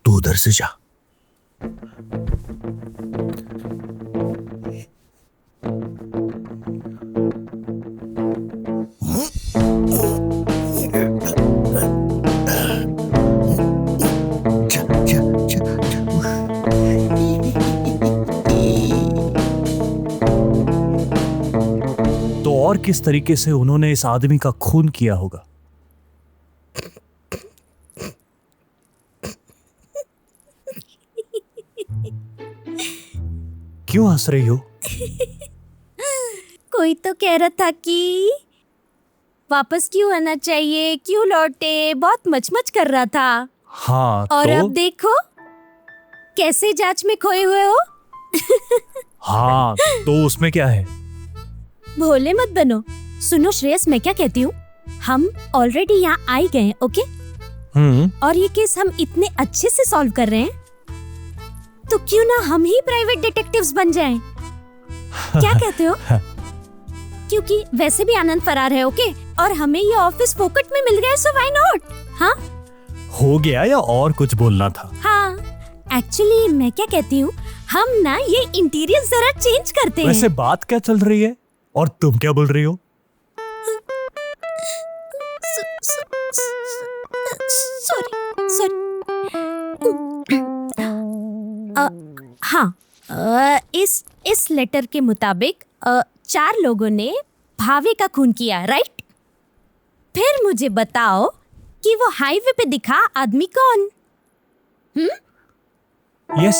तू उधर से जा। किस तरीके से उन्होंने इस आदमी का खून किया होगा। क्यों हंस रही हो? कोई तो कह रहा था कि वापस क्यों आना चाहिए, क्यों लौटे, बहुत मचमच कर रहा था। हाँ और तो अब देखो कैसे जांच में खोए हुए हो। हाँ तो उसमें क्या है? भोले मत बनो। सुनो श्रेयस, मैं क्या कहती हूँ, हम ऑलरेडी यहाँ आ ही गए हैं, ओके? और ये केस हम इतने अच्छे से सॉल्व कर रहे हैं, तो क्यों ना हम ही प्राइवेट डिटेक्टिव्स बन जाएं? क्या कहते हो? क्योंकि वैसे भी आनंद फरार है, ओके? और हमें ये ऑफिस फोकट में मिल गया, सो व्हाई नॉट? हाँ हो गया या और कुछ बोलना था? हाँ, एक्चुअली मैं क्या कहती हूँ, हम ना ये इंटीरियर जरा चेंज करते हैं। वैसे बात क्या चल रही है और तुम क्या बोल रही हो? सॉरी। हाँ, इस लेटर के मुताबिक 4 लोगों ने भावे का खून किया, राइट? फिर मुझे बताओ कि वो हाईवे पे दिखा आदमी कौन? यस,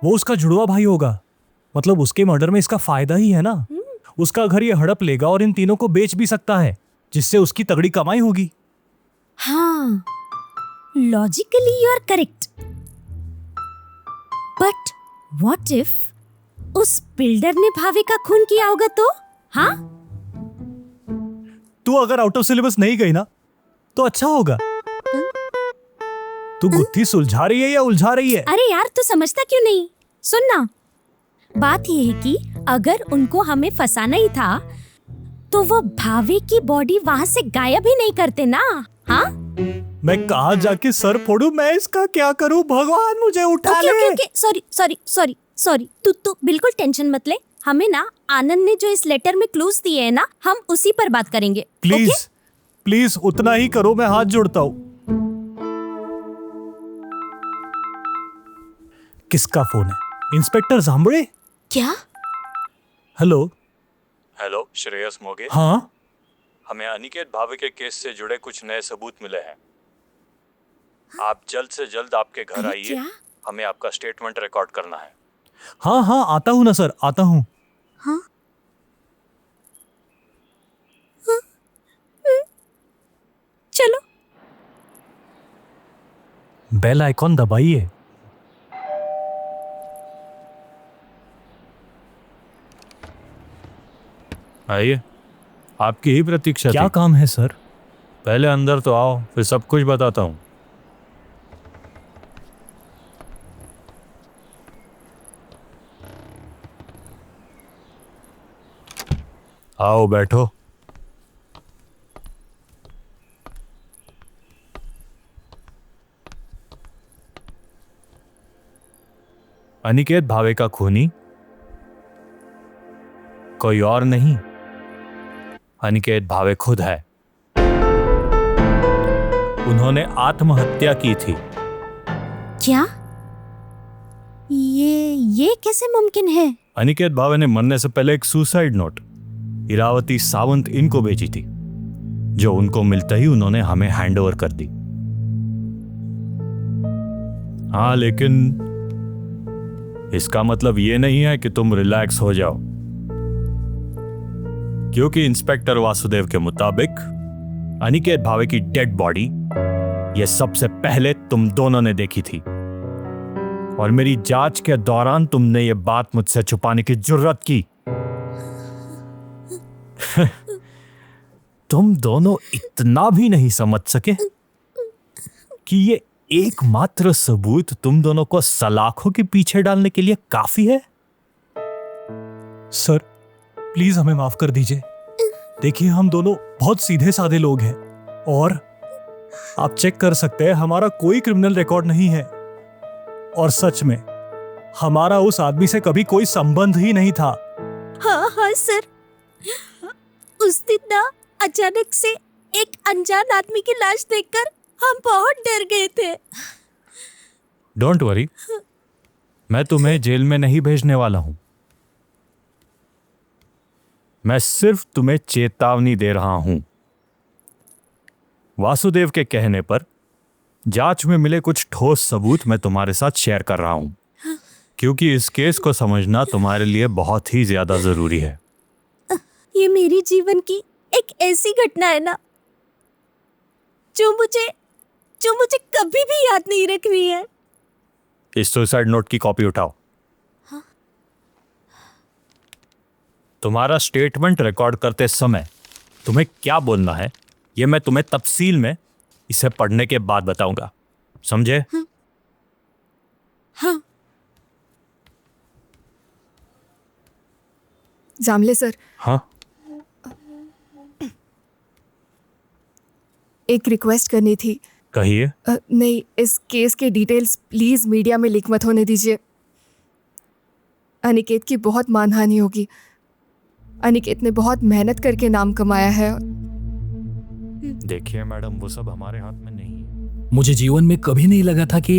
वो उसका जुड़वा भाई होगा। मतलब उसके मर्डर में इसका फायदा ही है ना। उसका घर ये हड़प लेगा और इन तीनों को बेच भी सकता है, जिससे उसकी तगड़ी कमाई होगी। हाँ, logically you are correct, but what if उस बिल्डर ने भावे का खून किया होगा तो? हाँ, तू अगर आउट ऑफ सिलेबस नहीं गई ना तो अच्छा होगा। तू गुत्थी सुलझा रही है या उलझा रही है? अरे यार, तू समझता क्यों नहीं? सुन ना, बात ये है कि अगर उनको हमें फंसाना ही था तो वो भावे की बॉडी वहां से गायब ही नहीं करते ना। हाँ, मैं कहाँ जाके सर फोड़ू? मैं इसका क्या करूँ? भगवान मुझे उठा ले। Okay, sorry. तू बिल्कुल टेंशन मत ले। हमें ना आनंद ने जो इस लेटर में क्लूज दिए हैं ना, हम उसी पर बात करेंगे। Please okay? प्लीज उतना ही करो, मैं हाथ जोड़ता हूँ। किसका फोन है? इंस्पेक्टर जांबड़े? क्या? हेलो। हेलो, श्रेयस मोगे। हाँ, हमें अनिकेत भावे के केस से जुड़े कुछ नए सबूत मिले हैं। आप जल्द से जल्द आपके घर अरे आइए, क्या? हमें आपका स्टेटमेंट रिकॉर्ड करना है। हाँ आता हूँ ना सर, आता हूँ। हाँ? चलो। बेल आइकॉन दबाइए। आइए, आपकी ही प्रतीक्षा क्या थी। काम है सर? पहले अंदर तो आओ, फिर सब कुछ बताता हूँ। आओ बैठो। अनिकेत भावे का खूनी कोई और नहीं, अनिकेत भावे खुद है। उन्होंने आत्महत्या की थी। क्या? ये कैसे मुमकिन है? अनिकेत भावे ने मरने से पहले एक सुसाइड नोट इरावती सावंत इनको भेजी थी, जो उनको मिलते ही उन्होंने हमें हैंडओवर कर दी। हाँ, लेकिन इसका मतलब ये नहीं है कि तुम रिलैक्स हो जाओ, क्योंकि इंस्पेक्टर वासुदेव के मुताबिक अनिकेत भावे की डेड बॉडी ये सबसे पहले तुम दोनों ने देखी थी, और मेरी जांच के दौरान तुमने ये बात मुझसे छुपाने की जुर्रत की। तुम दोनों इतना भी नहीं समझ सके कि ये एकमात्र सबूत तुम दोनों को सलाखों के पीछे डालने के लिए काफी है। सर प्लीज हमें माफ कर दीजिए। देखिए, हम दोनों बहुत सीधे साधे लोग हैं, और आप चेक कर सकते हैं हमारा कोई क्रिमिनल रिकॉर्ड नहीं है, और सच में हमारा उस आदमी से कभी कोई संबंध ही नहीं था। हाँ सर, उस दिन ना अचानक से एक अनजान आदमी की लाश देखकर हम बहुत डर गए थे। डोंट वरी, मैं तुम्हें जेल में नहीं भेजने वाला हूं। मैं सिर्फ तुम्हें चेतावनी दे रहा हूं। वासुदेव के कहने पर जांच में मिले कुछ ठोस सबूत मैं तुम्हारे साथ शेयर कर रहा हूं, क्योंकि इस केस को समझना तुम्हारे लिए बहुत ही ज्यादा जरूरी है। ये मेरी जीवन की एक ऐसी घटना है ना जो मुझे कभी भी याद नहीं रखनी है। इस सुसाइड नोट की कॉपी उठाओ। तुम्हारा स्टेटमेंट रिकॉर्ड करते समय तुम्हें क्या बोलना है ये मैं तुम्हें तफसील में इसे पढ़ने के बाद बताऊंगा, समझे? हाँ। जामले सर, हाँ। एक रिक्वेस्ट करनी थी। कहिए। नहीं, इस केस के डिटेल्स प्लीज मीडिया में लीक मत होने दीजिए। अनिकेत की बहुत मानहानि होगी। अनिकेत ने बहुत मेहनत करके नाम कमाया है। देखिए मैडम, वो सब हमारे हाथ में नहीं है। मुझे जीवन में कभी नहीं लगा था कि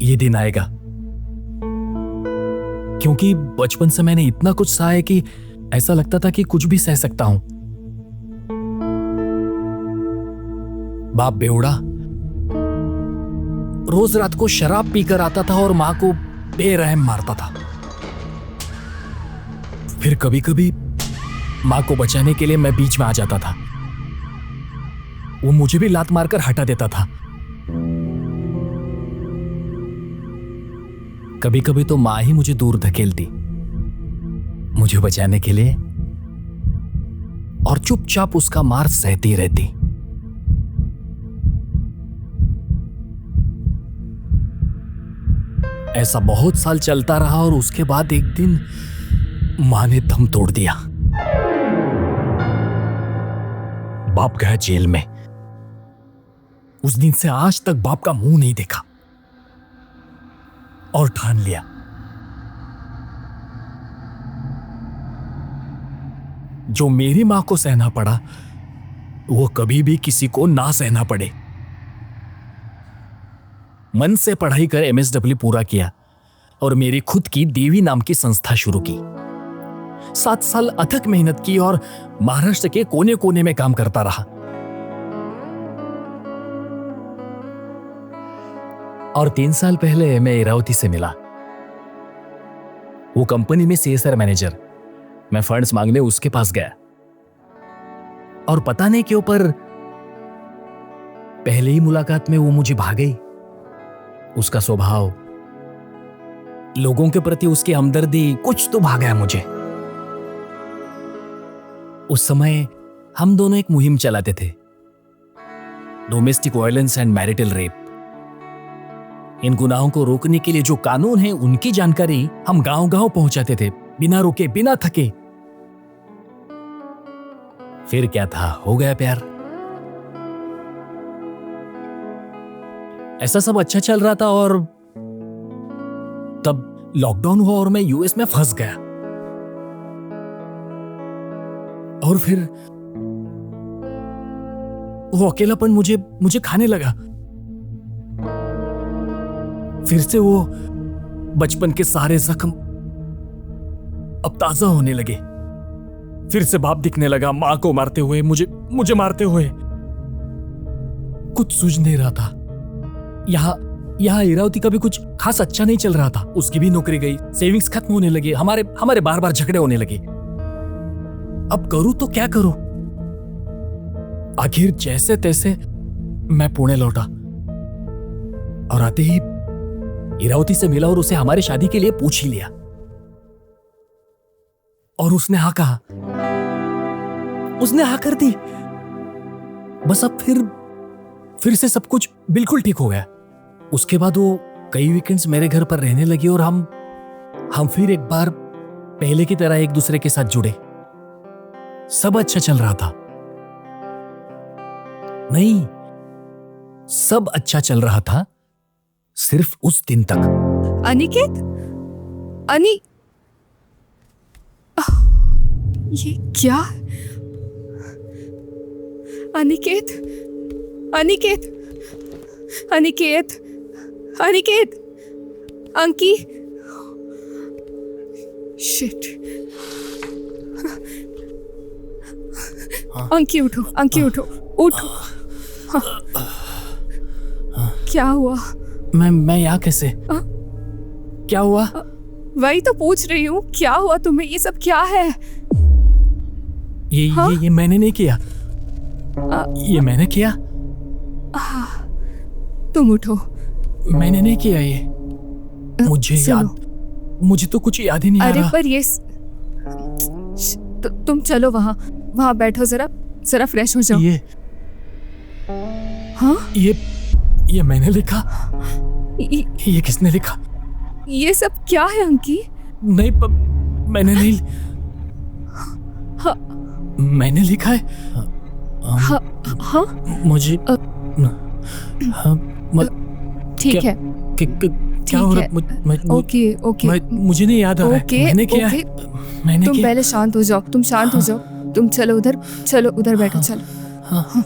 ये दिन आएगा, क्योंकि बचपन से मैंने इतना कुछ सहा है कि ऐसा लगता था कि कुछ भी सह सकता हूं। बाप बेवड़ा रोज रात को शराब पीकर आता था और मां को बेरहम मारता था। फिर कभी कभी मां को बचाने के लिए मैं बीच में आ जाता था। वो मुझे भी लात मारकर हटा देता था। कभी कभी तो मां ही मुझे दूर धकेलती मुझे बचाने के लिए, और चुपचाप उसका मार सहती रहती। ऐसा बहुत साल चलता रहा और उसके बाद एक दिन मां ने दम तोड़ दिया। बाप गया जेल में। उस दिन से आज तक बाप का मुंह नहीं देखा और ठान लिया जो मेरी मां को सहना पड़ा वो कभी भी किसी को ना सहना पड़े। मन से पढ़ाई कर MSW पूरा किया और मेरी खुद की देवी नाम की संस्था शुरू की। 7 साल अथक मेहनत की और महाराष्ट्र के कोने कोने में काम करता रहा। और 3 साल पहले मैं इरावती से मिला। वो कंपनी में CSR मैनेजर। मैं फंड्स मांगने उसके पास गया और पता नहीं क्यों पर पहले ही मुलाकात में वो मुझे भा गई। उसका स्वभाव, लोगों के प्रति उसकी हमदर्दी, कुछ तो भा गया मुझे। उस समय हम दोनों एक मुहिम चलाते थे, domestic violence and marital rape. इन गुनाहों को रोकने के लिए जो कानून है उनकी जानकारी हम गांव-गांव पहुंचाते थे, बिना रुके, बिना थके। फिर क्या था, हो गया प्यार। ऐसा सब अच्छा चल रहा था और तब लॉकडाउन हुआ और मैं US में फंस गया। और फिर वो अकेलापन मुझे खाने लगा। फिर से वो बचपन के सारे जख्म अब ताजा होने लगे। फिर से बाप दिखने लगा, मां को मारते हुए, मुझे मारते हुए। कुछ सूझ नहीं रहा था। यहाँ इरावती का भी कुछ खास अच्छा नहीं चल रहा था। उसकी भी नौकरी गई, सेविंग्स खत्म होने लगे, हमारे बार बार झगड़े होने लगे। अब करूं तो क्या करूं? आखिर जैसे तैसे मैं पुणे लौटा और आते ही इरावती से मिला और उसे हमारी शादी के लिए पूछ ही लिया। और उसने हाँ कहा, उसने हाँ कर दी। बस अब फिर से सब कुछ बिल्कुल ठीक हो गया। उसके बाद वो कई वीकेंड्स मेरे घर पर रहने लगी और हम फिर एक बार पहले की तरह एक दूसरे के साथ जुड़े। सब अच्छा चल रहा था। नहीं, सब अच्छा चल रहा था सिर्फ उस दिन तक। अनिकेत, ये क्या? अनिकेत, अंकी, शिट। अंकी उठो, अंकी उठो, उठो। हाँ। क्या हुआ? मैं यहाँ कैसे? क्या हुआ? वही तो पूछ रही हूँ, क्या हुआ तुम्हें? ये सब क्या है? ये मैंने नहीं किया। ये मैंने किया? तुम उठो। मैंने नहीं किया ये। मुझे तो कुछ याद ही नहीं आ रहा। अरे पर ये तुम चलो वहाँ बैठो, जरा फ्रेश हो जाओ। ये मैंने लिखा? ये किसने लिखा? ये सब क्या है अंकी? नहीं, मैंने नहीं। हाँ। मैंने लिखा है। हाँ? मुझे ठीक है। क्या हो रहा है? ओके। मुझे नहीं याद आ रहा है। मैंने किया है। मैंने तुम किया। पहले शांत हो जाओ, तुम शांत हो जाओ। तुम चलो उधर बैठो, चलो। हाँ।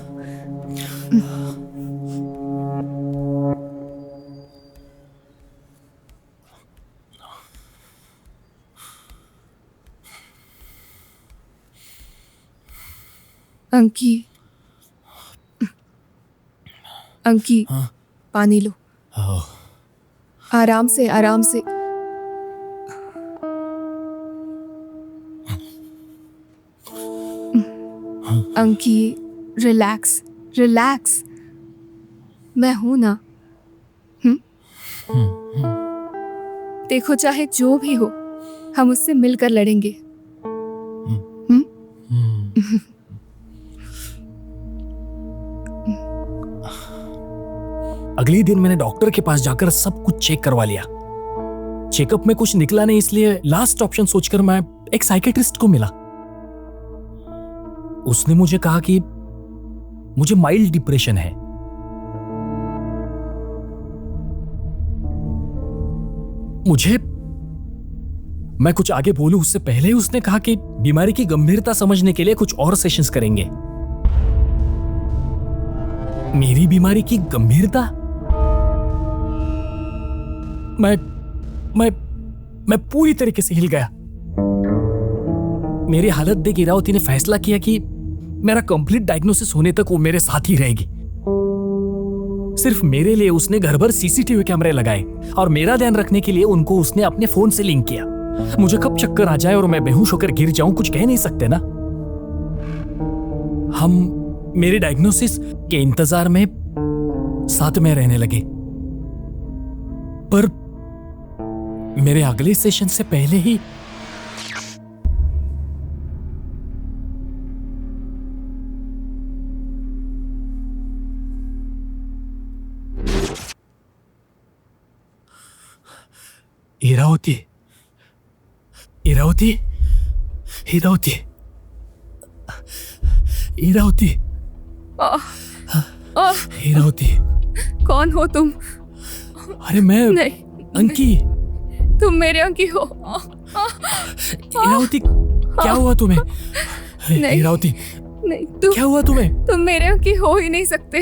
अंकी, पानी लो। आराम से। अंकी, रिलैक्स। मैं हूं ना। देखो, चाहे जो भी हो, हम उससे मिलकर लड़ेंगे। अगले दिन मैंने डॉक्टर के पास जाकर सब कुछ चेक करवा लिया। चेकअप में कुछ निकला नहीं, इसलिए लास्ट ऑप्शन सोचकर मैं एक साइकेट्रिस्ट को मिला। उसने मुझे कहा कि मुझे माइल्ड डिप्रेशन है। मैं कुछ आगे बोलूं उससे पहले ही उसने कहा कि बीमारी की गंभीरता समझने के लिए कुछ और सेशंस करेंगे। मेरी बीमारी की गंभीरता? मैं पूरी तरीके से हिल गया। मेरी हालत देख इरावती ने फैसला किया कि मेरा कंप्लीट डायग्नोसिस होने तक वो मेरे साथ ही रहेगी। सिर्फ मेरे लिए उसने घर भर सीसीटीवी कैमरे लगाए और मेरा ध्यान रखने के लिए उनको उसने अपने फोन से लिंक किया। मुझे कब चक्कर आ जाए और मैं बेहोश होकर गिर जाऊं, कुछ कह नहीं सकते ना। हम मेरे डायग्नोसिस के इंतजार में साथ में रहने लगे, पर मेरे अगले सेशन से पहले ही इरावती। कौन हो तुम? अरे मैं अंकी। तुम मेरे अंकी हो? इरावती, क्या हुआ तुम्हें? इरावती, नहीं, क्या हुआ तुम्हें? तुम मेरे अंकी हो ही नहीं सकते।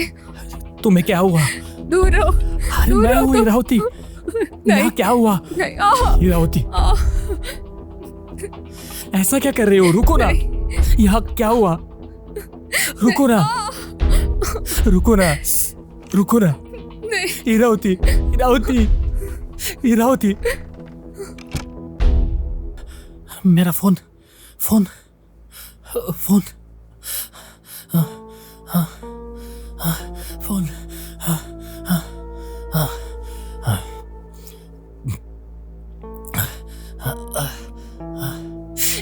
तुम्हें क्या हुआ? दूर रहो। अरे मैं हूँ इरावती। यहाँ क्या हुआ? इरावती, ऐसा क्या कर रही हो? रुको ना। यहाँ क्या हुआ? रुको ना। इरावती। मेरा फोन।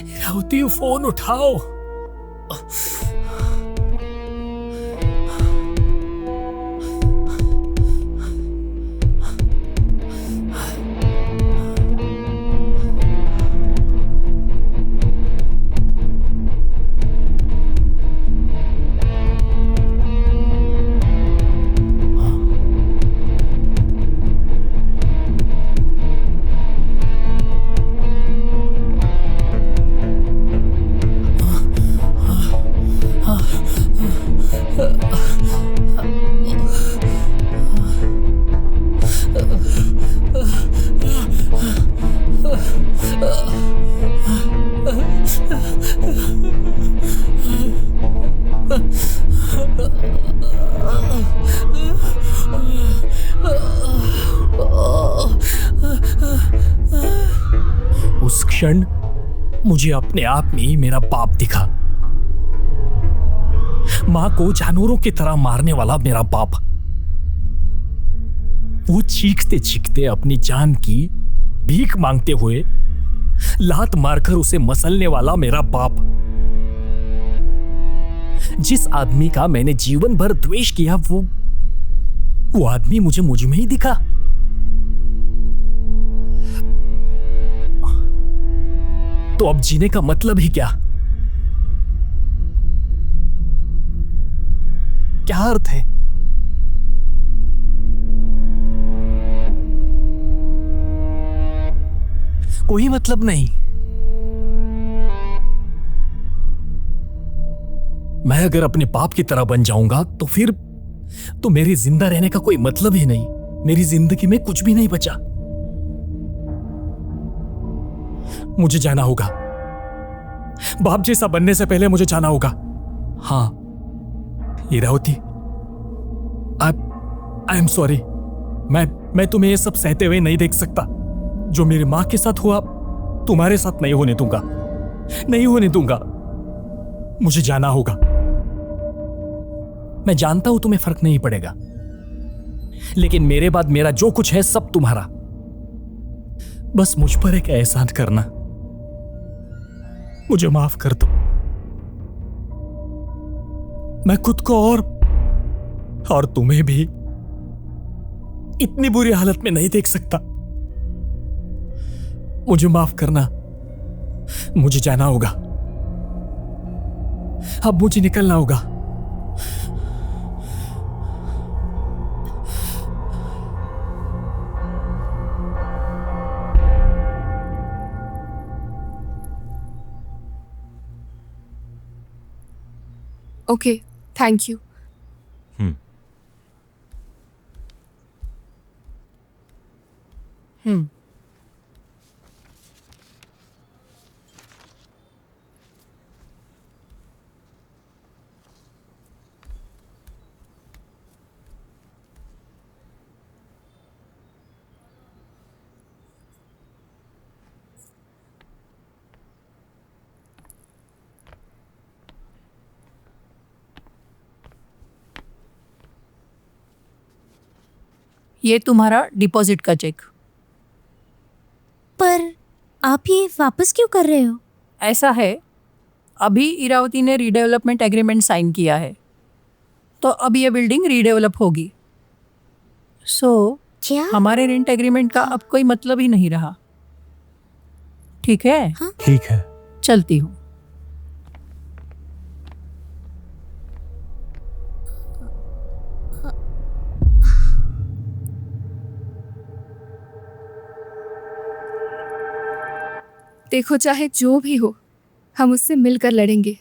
इरावती, फोन उठाओ। क्षण मुझे अपने आप में ही मेरा बाप दिखा। मां को जानवरों की तरह मारने वाला मेरा बाप। वो चीखते चीखते अपनी जान की भीख मांगते हुए लात मारकर उसे मसलने वाला मेरा बाप। जिस आदमी का मैंने जीवन भर द्वेष किया वो आदमी मुझे मुझ में ही दिखा। तो अब जीने का मतलब ही क्या? क्या अर्थ है? कोई मतलब नहीं। मैं अगर अपने बाप की तरह बन जाऊंगा तो फिर तो मेरे जिंदा रहने का कोई मतलब ही नहीं। मेरी जिंदगी में कुछ भी नहीं बचा। मुझे जाना होगा। बाप जैसा बनने से पहले मुझे जाना होगा। हाँ इरावती, आई एम सॉरी। मैं तुम्हें ये सब सहते हुए नहीं देख सकता। जो मेरी मां के साथ हुआ तुम्हारे साथ नहीं होने दूंगा, नहीं होने दूंगा। मुझे जाना होगा। मैं जानता हूं तुम्हें फर्क नहीं पड़ेगा, लेकिन मेरे बाद मेरा जो कुछ है सब तुम्हारा। बस मुझ पर एक एहसान करना, मुझे माफ कर दो। मैं खुद को और तुम्हें भी इतनी बुरी हालत में नहीं देख सकता। मुझे माफ करना। मुझे जाना होगा। अब मुझे निकलना होगा। Okay, thank you. ये तुम्हारा डिपॉजिट का चेक। पर आप ये वापस क्यों कर रहे हो? ऐसा है, अभी इरावती ने रीडेवलपमेंट एग्रीमेंट साइन किया है, तो अब ये बिल्डिंग रीडेवलप होगी। क्या? हमारे रेंट एग्रीमेंट का अब कोई मतलब ही नहीं रहा। ठीक है? ठीक है। चलती हूँ। देखो, चाहे जो भी हो, हम उससे मिलकर लड़ेंगे।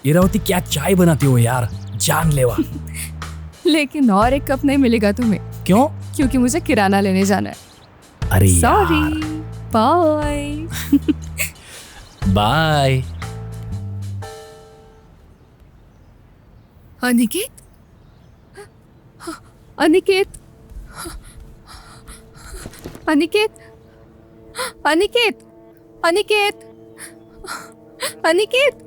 इरावती, क्या चाय बनाती हो यार, जानलेवा। लेकिन और एक कप नहीं मिलेगा तुम्हें। क्यों? क्योंकि मुझे किराना लेने जाना है। अरे sorry, bye. Bye. Aniket, Aniket, Aniket, Aniket, Aniket, Aniket,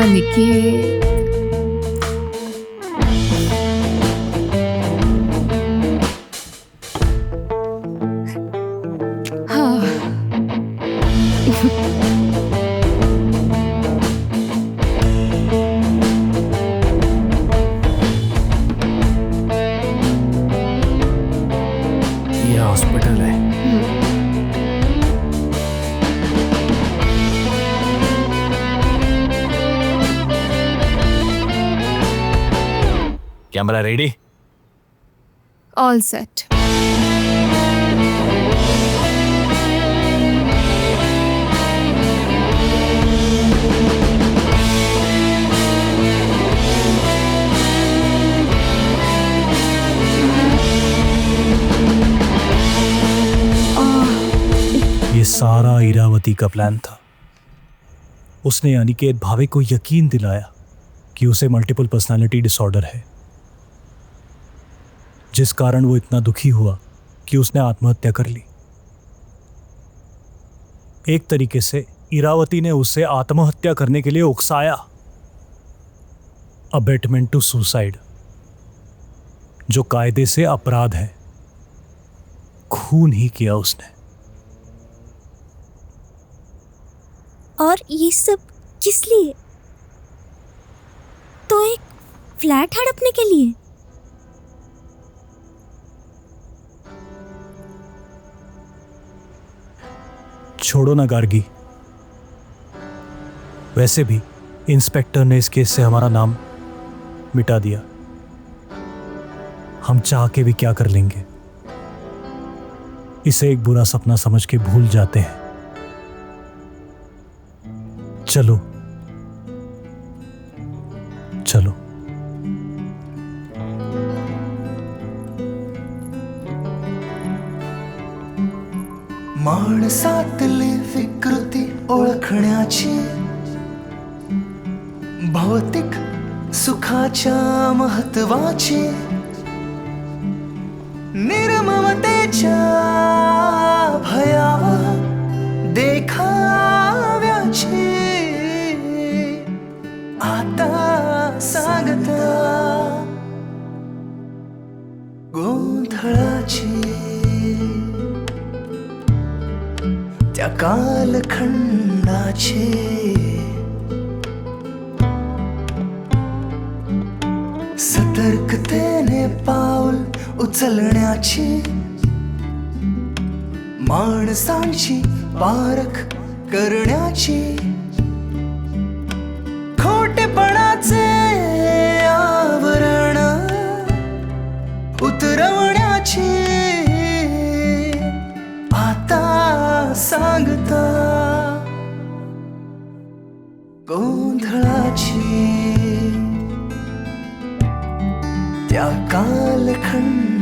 Aniket. हाँ। ये हॉस्पिटल है। Camera ready? All set. ये सारा इरावती का प्लान था। उसने अनिकेत भावे को यकीन दिलाया कि उसे मल्टीपल पर्सनालिटी डिसऑर्डर है, जिस कारण वो इतना दुखी हुआ कि उसने आत्महत्या कर ली। एक तरीके से इरावती ने उसे आत्महत्या करने के लिए उकसाया। अबेटमेंट टू सुसाइड, जो कायदे से अपराध है। खून ही किया उसने। और ये सब किस लिए? तो एक फ्लैट हड़पने के लिए? छोड़ो ना गार्गी, वैसे भी इंस्पेक्टर ने इस केस से हमारा नाम मिटा दिया। हम चाह के भी क्या कर लेंगे? इसे एक बुरा सपना समझ के भूल जाते हैं। चलो चलो। माणसातली विकृती ओळखण्याची, भौतिक सुखाच्या महत्वाची, निर्ममतेच्या भयावह देखाव्याची आता सांगता गोंधळाची, त्या कालखंडाची सतर्कतेने पाऊल उचलण्याची, माणसांची पारख करण्याची, खोटेपणाचे आवरण उतरवण्याची आता सांगता गोंधळाची, त्या कालखंडाची